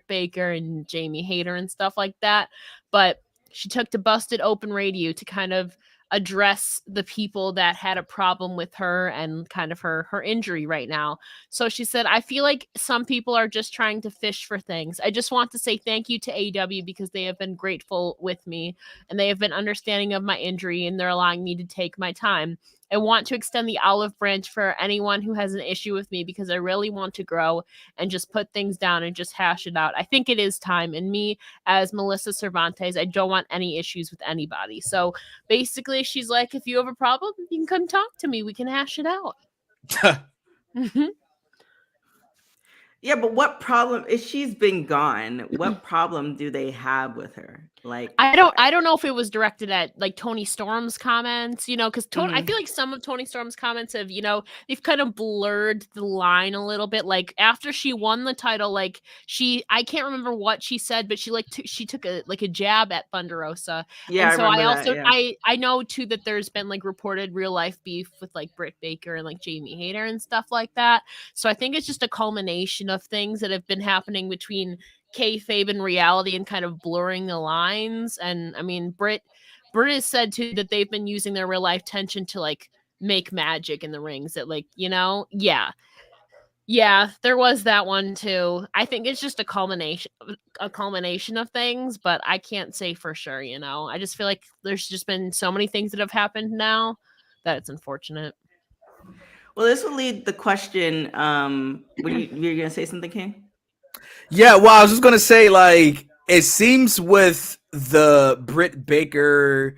Baker and Jamie Hayter and stuff like that. But she took to Busted Open Radio to kind of address the people that had a problem with her and kind of her injury right now. So she said, I feel like some people are just trying to fish for things. I just want to say thank you to AEW because they have been grateful with me and they have been understanding of my injury and they're allowing me to take my time. I want to extend the olive branch for anyone who has an issue with me because I really want to grow and just put things down and just hash it out. I think it is time. And me, as Melissa Cervantes, I don't want any issues with anybody. So basically, she's like, if you have a problem, you can come talk to me. We can hash it out. Yeah, but what problem if she's been gone? What problem do they have with her? Like, I don't know if it was directed at like Toni Storm's comments, you know, because I feel like some of Toni Storm's comments have, you know, they've kind of blurred the line a little bit. Like after she won the title, like I can't remember what she said, but she took a jab at Thunder Rosa. Yeah, and so I also that, yeah. I know too that there's been like reported real life beef with like Britt Baker and like Jamie Hayter and stuff like that. So I think it's just a culmination of things that have been happening between kayfabe and reality and kind of blurring the lines. And I mean, Britt has said too that they've been using their real life tension to like make magic in the rings. That like, you know, yeah, there was that one too. I think it's just a culmination of things, but I can't say for sure. You know, I just feel like there's just been so many things that have happened now that it's unfortunate. Well, this will lead the question. You're gonna say something, King? Yeah, well, I was just gonna say, like, it seems with the Britt Baker,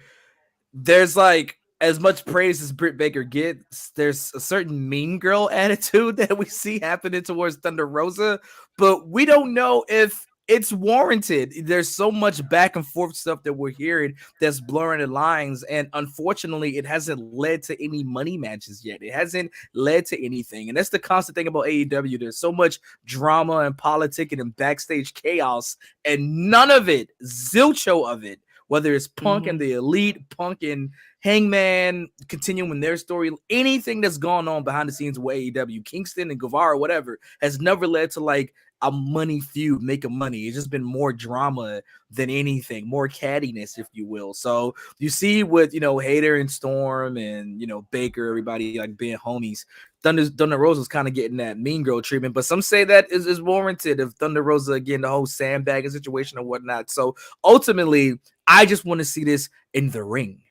there's like as much praise as Britt Baker gets, there's a certain mean girl attitude that we see happening towards Thunder Rosa, but we don't know if it's warranted. There's so much back and forth stuff that we're hearing that's blurring the lines, and unfortunately, it hasn't led to any money matches yet. It hasn't led to anything, and that's the constant thing about AEW. There's so much drama and politicking and backstage chaos, and none of it, zilcho of it, whether it's Punk and the Elite, Punk and Hangman continuing their story, anything that's gone on behind the scenes with AEW, Kingston and Guevara, whatever, has never led to like a money feud, making money. It's just been more drama than anything, more cattiness, if you will. So you see with, you know, Hayter and Storm and, you know, Baker, everybody like being homies, Thunder Rosa's kind of getting that mean girl treatment, but some say that is warranted if Thunder Rosa, again, the whole sandbagging situation and whatnot. So ultimately, I just want to see this in the ring.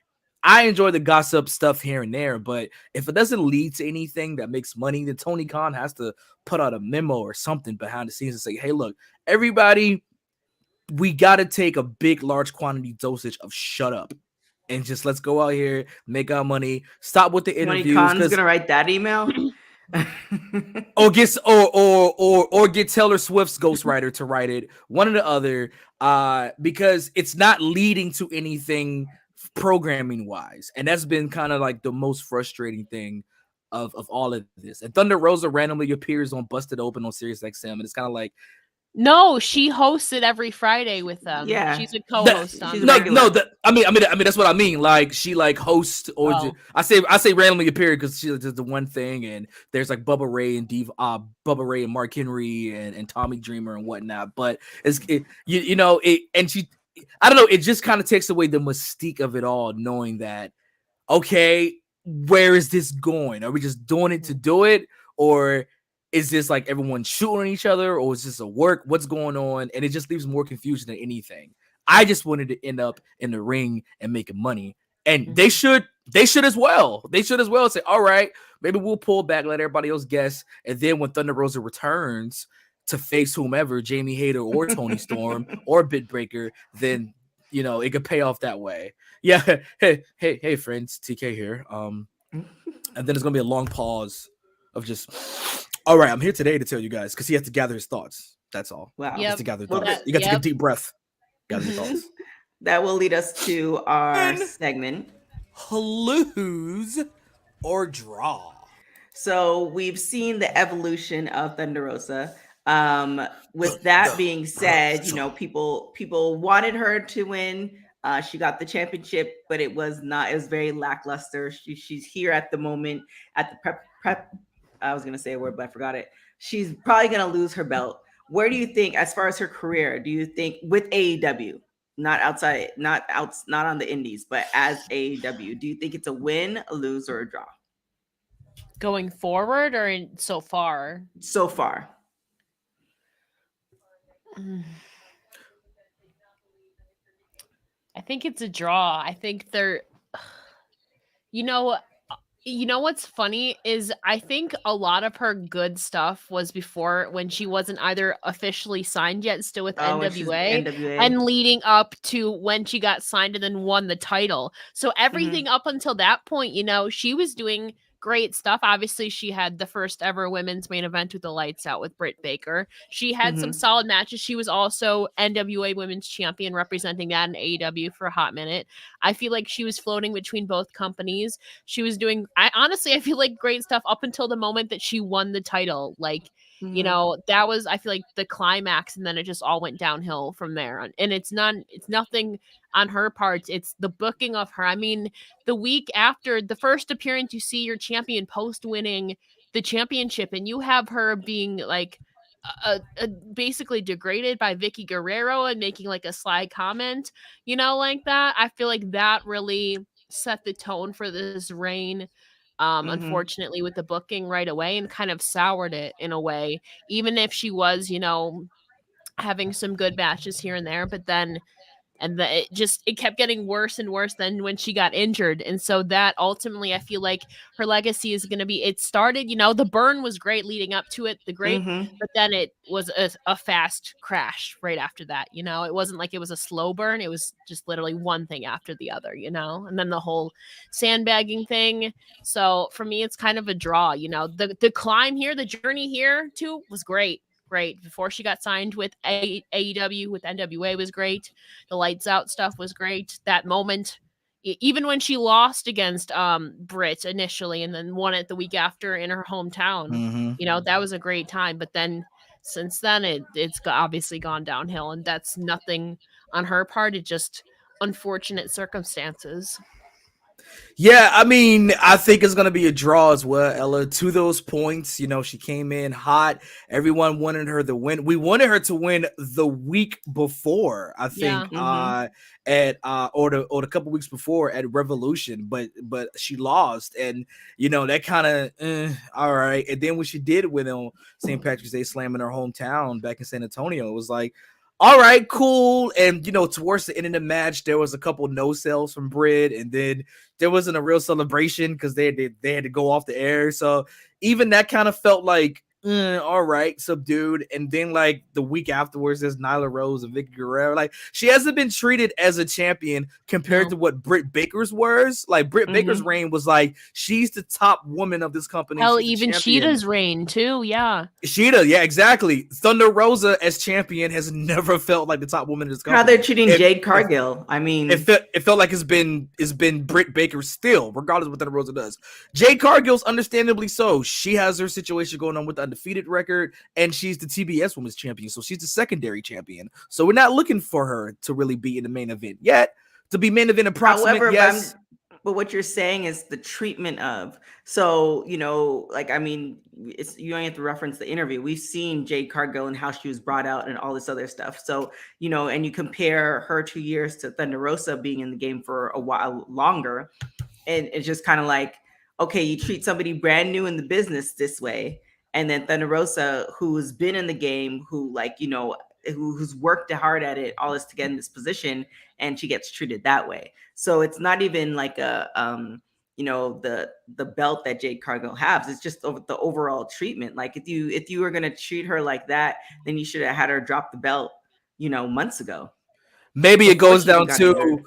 I enjoy the gossip stuff here and there, but if it doesn't lead to anything that makes money, then Tony Khan has to put out a memo or something behind the scenes and say, hey, look, everybody, we got to take a big, large quantity dosage of shut up. And just let's go out here, make our money, stop with the interviews. Tony Khan's gonna write that email, or get Taylor Swift's ghostwriter to write it, one or the other, because it's not leading to anything programming wise, and that's been kind of like the most frustrating thing of all of this. And Thunder Rosa randomly appears on Busted Open on SiriusXM, and it's kind of like, no, she hosts it every Friday with them. Yeah, she's a co-host. she's I mean that's what I mean. Like she like hosts, or I say randomly appear because she does the one thing, and there's like Bubba Ray and Mark Henry and Tommy Dreamer and whatnot. But I don't know. It just kind of takes away the mystique of it all, knowing that, okay, where is this going? Are we just doing it to do it, or is this like everyone shooting on each other, or is this a work? What's going on? And it just leaves more confusion than anything. I just wanted to end up in the ring and making money, and they should as well. They should as well say, all right, maybe we'll pull back, let everybody else guess, and then when Thunder Rosa returns to face whomever, Jamie Hayter or Tony Storm or Bitbreaker, then it could pay off that way. Yeah. Hey, friends, TK here. And then there's gonna be a long pause of just, all right, I'm here today to tell you guys, because he has to gather his thoughts. That's all. Wow. Yep. Just to gather thoughts. You got to take a deep breath. Gather your thoughts. That will lead us to our segment, Lose or Draw. So we've seen the evolution of Thunder Rosa. With that being said, people wanted her to win. She got the championship, but it was very lackluster. She's here at the moment at the prep. I was going to say a word, but I forgot it. She's probably going to lose her belt. Where do you think, as far as her career, do you think with AEW, not on the indies, but as AEW, do you think it's a win, a lose, or a draw? Going forward or so far? So far. I think it's a draw. I think they're, what's funny is I think a lot of her good stuff was before, when she wasn't either officially signed yet, still with NWA, and leading up to when she got signed and then won the title. So everything up until that point, she was doing great stuff. Obviously, she had the first ever women's main event with the lights out with Britt Baker. She had some solid matches. She was also NWA women's champion, representing that in AEW for a hot minute. I feel like she was floating between both companies. She was doing, I feel like great stuff up until the moment that she won the title. Like, that was, I feel like, the climax, and then it just all went downhill from there. And it's nothing on her part. It's the booking of her. I mean, the week after the first appearance, you see your champion post winning the championship, and you have her being like basically degraded by Vicky Guerrero and making like a sly comment, like that. I feel like that really set the tone for this reign. Unfortunately, with the booking right away, and kind of soured it in a way, even if she was, having some good matches here and there, but then it kept getting worse and worse than when she got injured. And so that ultimately, I feel like her legacy is going to be, it started, the burn was great leading up to it, but then it was a fast crash right after that. It wasn't like it was a slow burn. It was just literally one thing after the other, and then the whole sandbagging thing. So for me, it's kind of a draw. The climb here, the journey here too was great. Before she got signed with AEW, with NWA, was great. The lights out stuff was great. That moment, even when she lost against Britt initially and then won it the week after in her hometown, that was a great time. But then since then, it's obviously gone downhill, and that's nothing on her part. It's just unfortunate circumstances. Yeah, I mean, I think it's gonna be a draw as well, Ella. To those points, she came in hot. Everyone wanted her to win. We wanted her to win the week before, I Yeah. think, at or the couple weeks before at Revolution, but she lost, and that kind of all right. And then when she did win on St. Patrick's Day Slam in her hometown back in San Antonio, it was like, all right, cool. And towards the end of the match, there was a couple no sells from Britt, and then there wasn't a real celebration because they had to go off the air. So even that kind of felt like all right, subdued. And then like the week afterwards, there's Nyla Rose and Vicky Guerrero. Like she hasn't been treated as a champion compared to what Britt Baker's was. Like Britt Baker's reign was like she's the top woman of this company. Hell, She's even Sheeta's reign too. Yeah. Sheeta, yeah, exactly. Thunder Rosa as champion has never felt like the top woman in this company. How they're treating Jade Cargill. I mean, it felt like it's been Britt Baker still, regardless of what Thunder Rosa does. Jade Cargill's understandably so. She has her situation going on with the undefeated record, and she's the TBS Women's Champion, so she's the secondary champion. So we're not looking for her to really be in the main event yet. To be main event approximate, however, yes. But what you're saying is the treatment of, so, like, I mean, you only have to reference the interview. We've seen Jade Cargill and how she was brought out and all this other stuff. So, and you compare her 2 years to Thunder Rosa being in the game for a while longer. And it's just kind of like, okay, you treat somebody brand new in the business this way. And then Thunder Rosa, who's been in the game, who who's worked hard at it, all this to get in this position, and she gets treated that way. So it's not even like a the belt that Jade Cargill has. It's just the overall treatment. Like if you were gonna treat her like that, then you should have had her drop the belt, months ago. Maybe it goes down to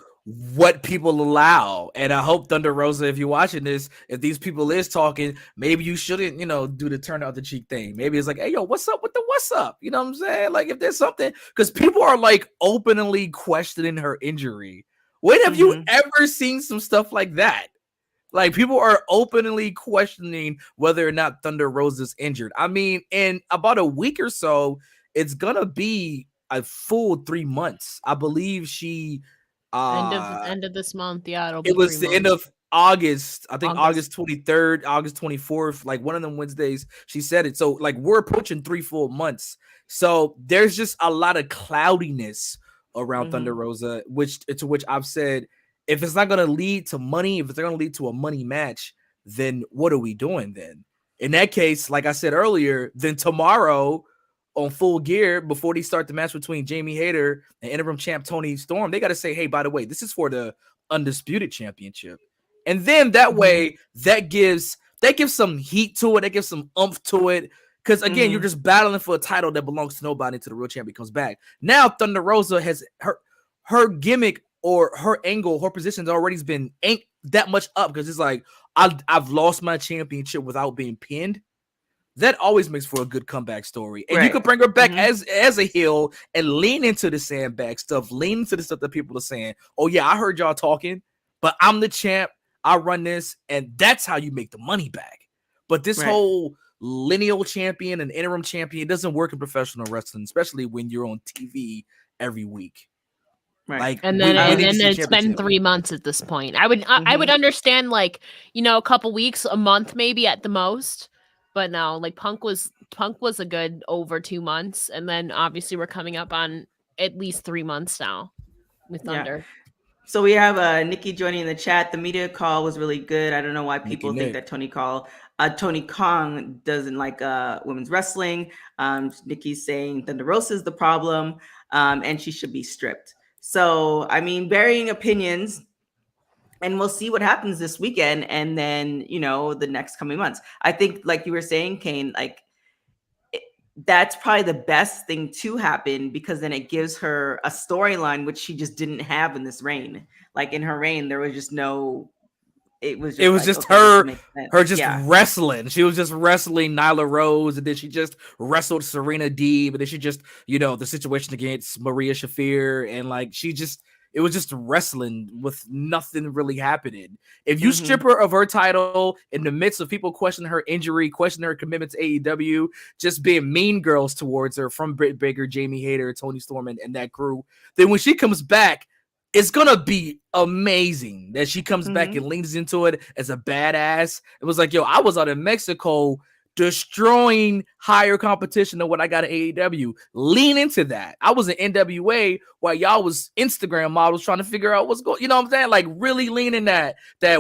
what people allow. And I hope Thunder Rosa, if you're watching this, if these people is talking, maybe you shouldn't, do the turn out the cheek thing. Maybe it's like, hey, yo, what's up with the what's up? You know what I'm saying? Like if there's something, because people are like openly questioning her injury. When have you ever seen some stuff like that? Like people are openly questioning whether or not Thunder Rosa's injured. I mean, in about a week or so, it's gonna be a full 3 months. I believe she end of this month. Yeah, it'll be. It was the end of August. I think August 23rd, August 24th, like one of them Wednesdays. She said it. So like we're approaching 3 full months. So there's just a lot of cloudiness around Thunder Rosa, which I've said, if it's not going to lead to money, if it's going to lead to a money match, then what are we doing then? In that case, like I said earlier, then tomorrow on Full Gear, before they start the match between Jamie Hayter and interim champ Toni Storm, they got to say, hey, by the way, this is for the Undisputed Championship. And then that way, that gives some heat to it. That gives some oomph to it. Because, again, you're just battling for a title that belongs to nobody until the real champion comes back. Now, Thunder Rosa has her gimmick or her angle, her position's already been ain't that much up because it's like, I've lost my championship without being pinned. That always makes for a good comeback story. And you could bring her back as a heel and lean into the sandbag stuff, lean into the stuff that people are saying. Oh, yeah, I heard y'all talking, but I'm the champ. I run this, and that's how you make the money back. But this whole lineal champion and interim champion doesn't work in professional wrestling, especially when you're on TV every week. Right. Like, and then it's been 3 months at this point. I would understand like, a couple weeks, a month maybe at the most. But no, like Punk was a good over 2 months, and then obviously we're coming up on at least 3 months now with Thunder. Yeah. So we have Nikki joining in the chat. The media call was really good. I don't know why people think that Tony Khan doesn't like women's wrestling. Nikki's saying Thunder Rosa is the problem, and she should be stripped. So I mean, varying opinions. And we'll see what happens this weekend and then, the next coming months. I think, like you were saying, Kane, like that's probably the best thing to happen because then it gives her a storyline, which she just didn't have in this reign. Like in her reign, there was just no... It was just her wrestling. She was just wrestling Nyla Rose, and then she just wrestled Serena Deeb, and then she just, the situation against Maria Shafir, and like it was just wrestling with nothing really happening. If you strip her of her title in the midst of people questioning her injury, questioning her commitment to AEW, just being mean girls towards her from Britt Baker, Jamie Hayter, Toni Storm, and that crew, then when she comes back, it's gonna be amazing that she comes back Mhm. and leans into it as a badass. It was like, yo, I was out in Mexico destroying higher competition than what I got at AEW. Lean into that. I was in NWA while y'all was Instagram models trying to figure out what's going. You know what I'm saying? Like really leaning that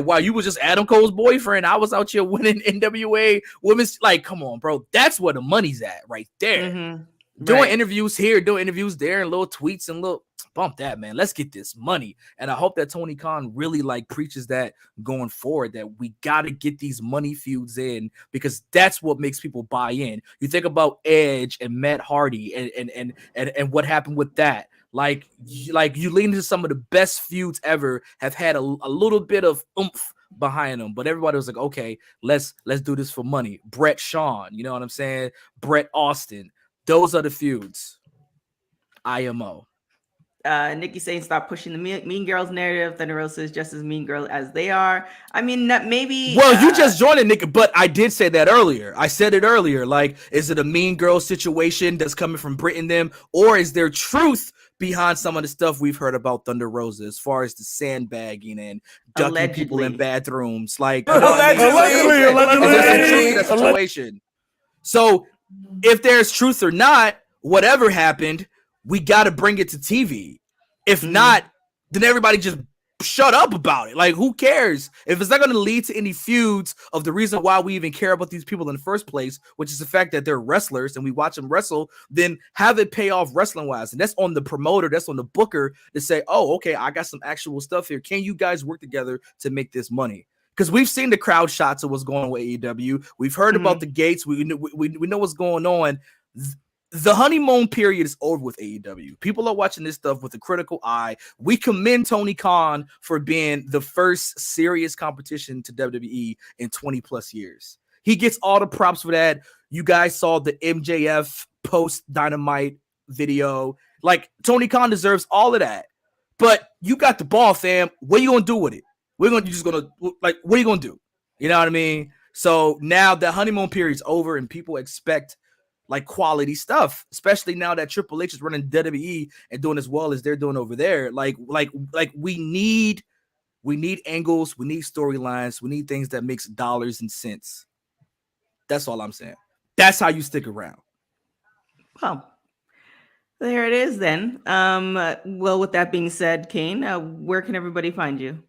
while you was just Adam Cole's boyfriend, I was out here winning NWA women's. Like, come on, bro. That's where the money's at right there. Mhm. Doing Right. interviews here, doing interviews there, and little tweets and little bump that, man. Let's get this money. And I hope that Tony Khan really like preaches that going forward, that we got to get these money feuds in, because that's what makes people buy in. You think about Edge and Matt Hardy and what happened with that. Like you lean into some of the best feuds ever have had a little bit of oomph behind them, but everybody was like, okay, let's do this for money. Brett Shawn, you know what I'm saying? Brett Austin. Those are the feuds. IMO. Nikki saying stop pushing the mean girls narrative. Thunder Rosa is just as mean girl as they are. I mean, maybe. Well, you just joined it, Nikki, but I did say that earlier. I said it earlier. Like, is it a mean girl situation that's coming from Britt and them, or is there truth behind some of the stuff we've heard about Thunder Rosa as far as the sandbagging and ducking people in bathrooms? Like, allegedly. Situation. So, if there's truth or not, whatever happened, we got to bring it to TV. If not, then everybody just shut up about it. Like, who cares? If it's not going to lead to any feuds of the reason why we even care about these people in the first place, which is the fact that they're wrestlers and we watch them wrestle, then have it pay off wrestling wise. And that's on the promoter, that's on the booker to say, oh, okay, I got some actual stuff here. Can you guys work together to make this money? Because we've seen the crowd shots of what's going on with AEW. We've heard about the gates. We know what's going on. The honeymoon period is over with AEW. People are watching this stuff with a critical eye. We commend Tony Khan for being the first serious competition to WWE in 20 plus years. He gets all the props for that. You guys saw the MJF post Dynamite video. Like, Tony Khan deserves all of that. But you got the ball, fam. What are you gonna do with it? What are you gonna do? You know what I mean? So now the honeymoon period's over and people expect like quality stuff, especially now that Triple H is running WWE and doing as well as they're doing over there. Like we need angles, we need storylines, we need things that makes dollars and cents. That's all I'm saying. That's how you stick around. Well, there it is then. Well, with that being said, Kane, where can everybody find you?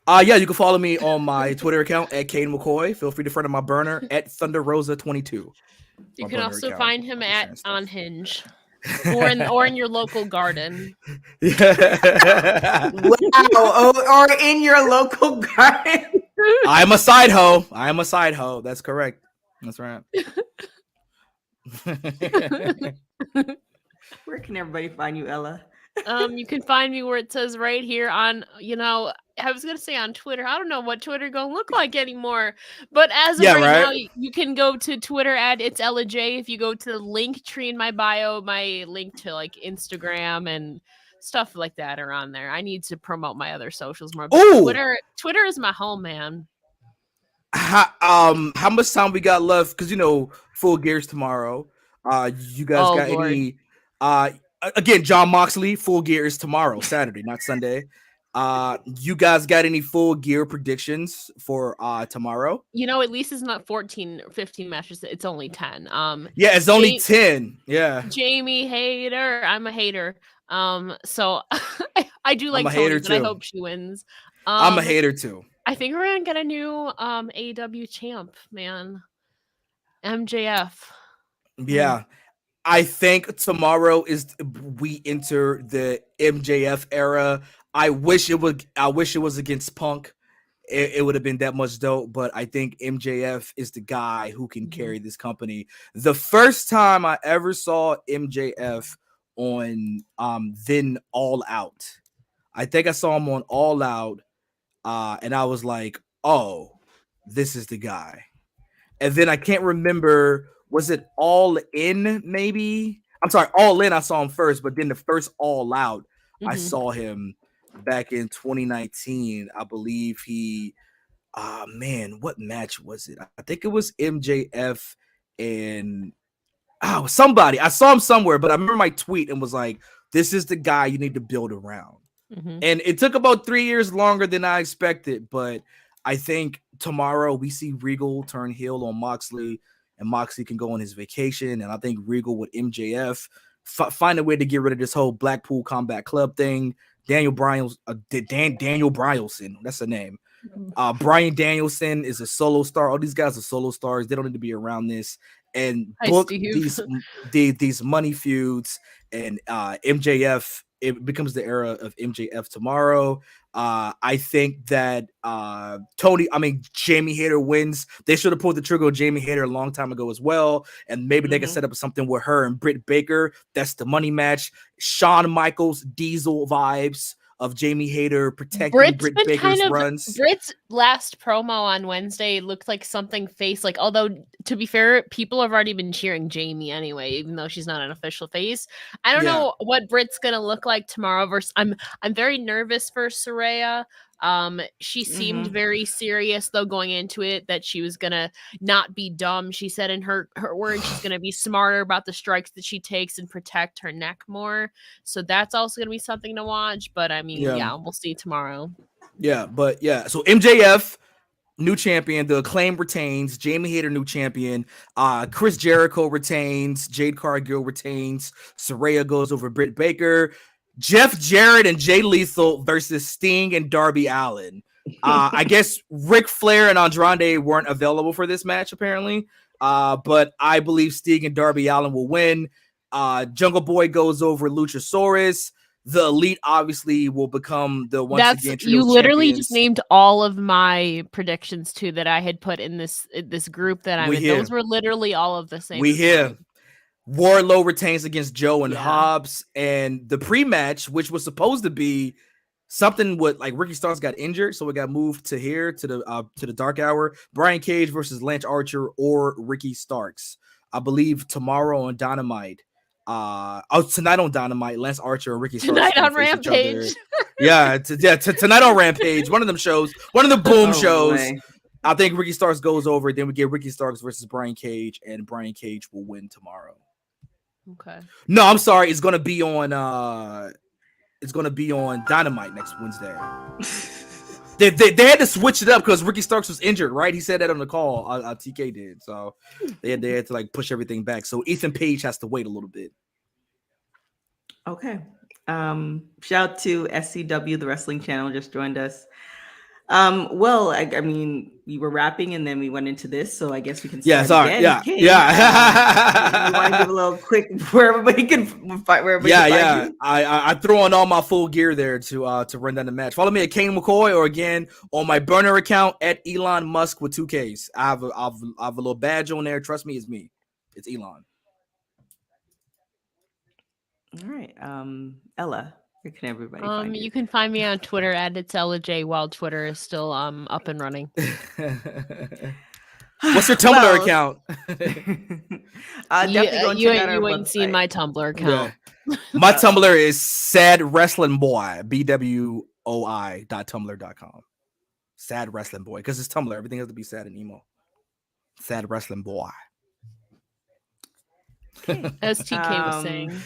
Yeah, you can follow me on my Twitter account at Kane McCoy. Feel free to friend of my burner at Thunder Rosa 22. You can also find him on Hinge or in your local garden. Yeah. Wow. Or in your local garden. I'm a side hoe. That's correct. That's right. Where can everybody find you, Ella? You can find me where it says right here on, I was gonna say on Twitter. I don't know what Twitter gonna look like anymore. But as of now, you can go to Twitter at it's Ella J. If you go to the link tree in my bio, my link to like Instagram and stuff like that are on there. I need to promote my other socials more. But Twitter is my home, man. How much time we got left? Because Full Gear's tomorrow. You guys got Lord. any? Again, John Moxley, Full Gear is tomorrow, Saturday, not Sunday. You guys got any Full Gear predictions for tomorrow? At least it's not 14 or 15 matches. It's only 10. Yeah, it's only 10. Yeah. Jamie hater. I'm a hater. So I do like I'm a Toni, hater but I too. hope she wins. I'm a hater too. I think we're gonna get a new AEW champ, man. MJF. Yeah. I think tomorrow we enter the MJF era. I wish it was against Punk. It would have been that much dope, but I think MJF is the guy who can carry this company. The first time I ever saw MJF on then All Out, I think I saw him on All Out, and I was like, oh, this is the guy. And then I can't remember, was it All In maybe? I'm sorry, All In I saw him first, but then the first All Out, I saw him back in 2019. I believe what match was it? I think it was MJF and somebody. I saw him somewhere, but I remember my tweet and was like, this is the guy you need to build around. And it took about 3 years longer than I expected, but I think tomorrow we see Regal turn heel on Moxley, and Moxley can go on his vacation. And I think Regal with MJF find a way to get rid of this whole Blackpool Combat Club thing. Daniel Bryanson, that's the name. Bryan Danielson is a solo star. All these guys are solo stars. They don't need to be around this. And book these money feuds. And MJF, it becomes the era of MJF tomorrow. I think that Jamie Hayter wins. They should have pulled the trigger on Jamie Hayter a long time ago as well. And maybe they can set up something with her and Britt Baker. That's the money match. Shawn Michaels, Diesel vibes of Jamie Hayter protecting Britt Baker's runs. Britt's last promo on Wednesday looked like something face. Like, although to be fair, people have already been cheering Jamie anyway, even though she's not an official face. I don't know what Britt's gonna look like tomorrow. I'm very nervous for Saraya. She seemed very serious though going into it, that she was gonna not be dumb. She said in her words, she's gonna be smarter about the strikes that she takes and protect her neck more. So that's also gonna be something to watch. But I mean, we'll see tomorrow. So MJF, new champion. The Acclaim retains. Jamie Hayter, new champion. Chris Jericho retains. Jade Cargill retains. Saraya goes over Britt Baker. Jeff Jarrett and Jay Lethal versus Sting and Darby Allin. I guess Ric Flair and Andrade weren't available for this match, apparently. But I believe Sting and Darby Allin will win. Jungle Boy goes over Luchasaurus. The Elite obviously will become the again. You literally just named all of my predictions too that I had put in this group that I'm in. Those were literally all of the same. We hear. Wardlow retains against Joe and Hobbs, and the pre-match, which was supposed to be something with like Ricky Starks got injured, so it got moved to here to the dark hour. Brian Cage versus Lance Archer or Ricky Starks. I believe tomorrow on Dynamite. Tonight on Dynamite, Lance Archer and Ricky Starks. Tonight on Rampage. Tonight on Rampage. One of them shows, one of the boom shows. Man. I think Ricky Starks goes over. Then we get Ricky Starks versus Brian Cage, and Brian Cage will win tomorrow. Okay. No, I'm sorry. It's gonna be on Dynamite next Wednesday. they had to switch it up because Ricky Starks was injured, right? He said that on the call. TK did, so they had to like push everything back. So Ethan Page has to wait a little bit. Okay. Shout out to SCW, the wrestling channel, just joined us. Well, I mean, we were rapping and then we went into this, so I guess we can start again. We want to give a little quick where everybody can fight. I throw on all my full gear there to run down the match. Follow me at Kane McCoy or again on my burner account at Elon Musk with 2 Ks. I have a little badge on there. Trust me, it's me. It's Elon. All right, Ella. Where can everybody find you can find me on Twitter at it's Ella J while Twitter is still up and running. What's your Tumblr account? You ain't seen my Tumblr account. Yeah. My Tumblr is Sad Wrestling Boy, BWOI.tumblr.com. Sad Wrestling Boy, because it's Tumblr. Everything has to be sad and emo. Sad Wrestling Boy. As TK was saying.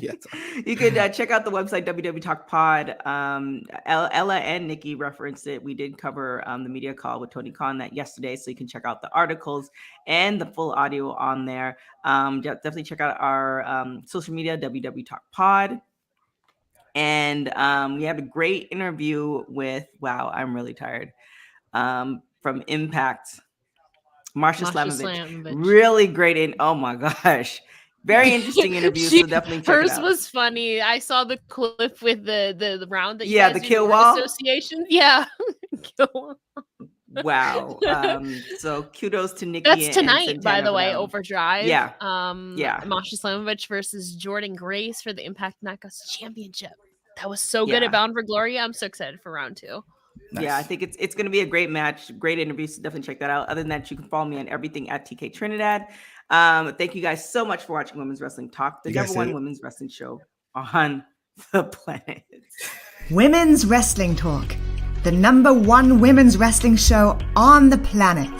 Yes. You could check out the website WW Talk Pod. Ella and Nikki referenced it. We did cover the media call with Toni Khan that yesterday, so you can check out the articles and the full audio on there. Definitely check out our social media, WW Talk Pod. And we had a great interview with, wow, I'm really tired, from Impact. Marsha Slamovich. Really great. Oh my gosh. Very interesting interview. So definitely check hers it out. Was funny. I saw the clip with the round that the kill wall association. Yeah. Wow. So kudos to Nikki. That's tonight, by the way, Overdrive. Yeah. Marsha Slamovich versus Jordan Grace for the Impact Knockouts Championship. That was so good at Bound for Glory. I'm so excited for round 2. Nice. Yeah, I think it's going to be a great match. Great interview. So definitely check that out. Other than that, you can follow me on everything at TK Trinidad. Thank you guys so much for watching Women's Wrestling Talk, the number one women's wrestling show on the planet. Women's Wrestling Talk, the number one women's wrestling show on the planet.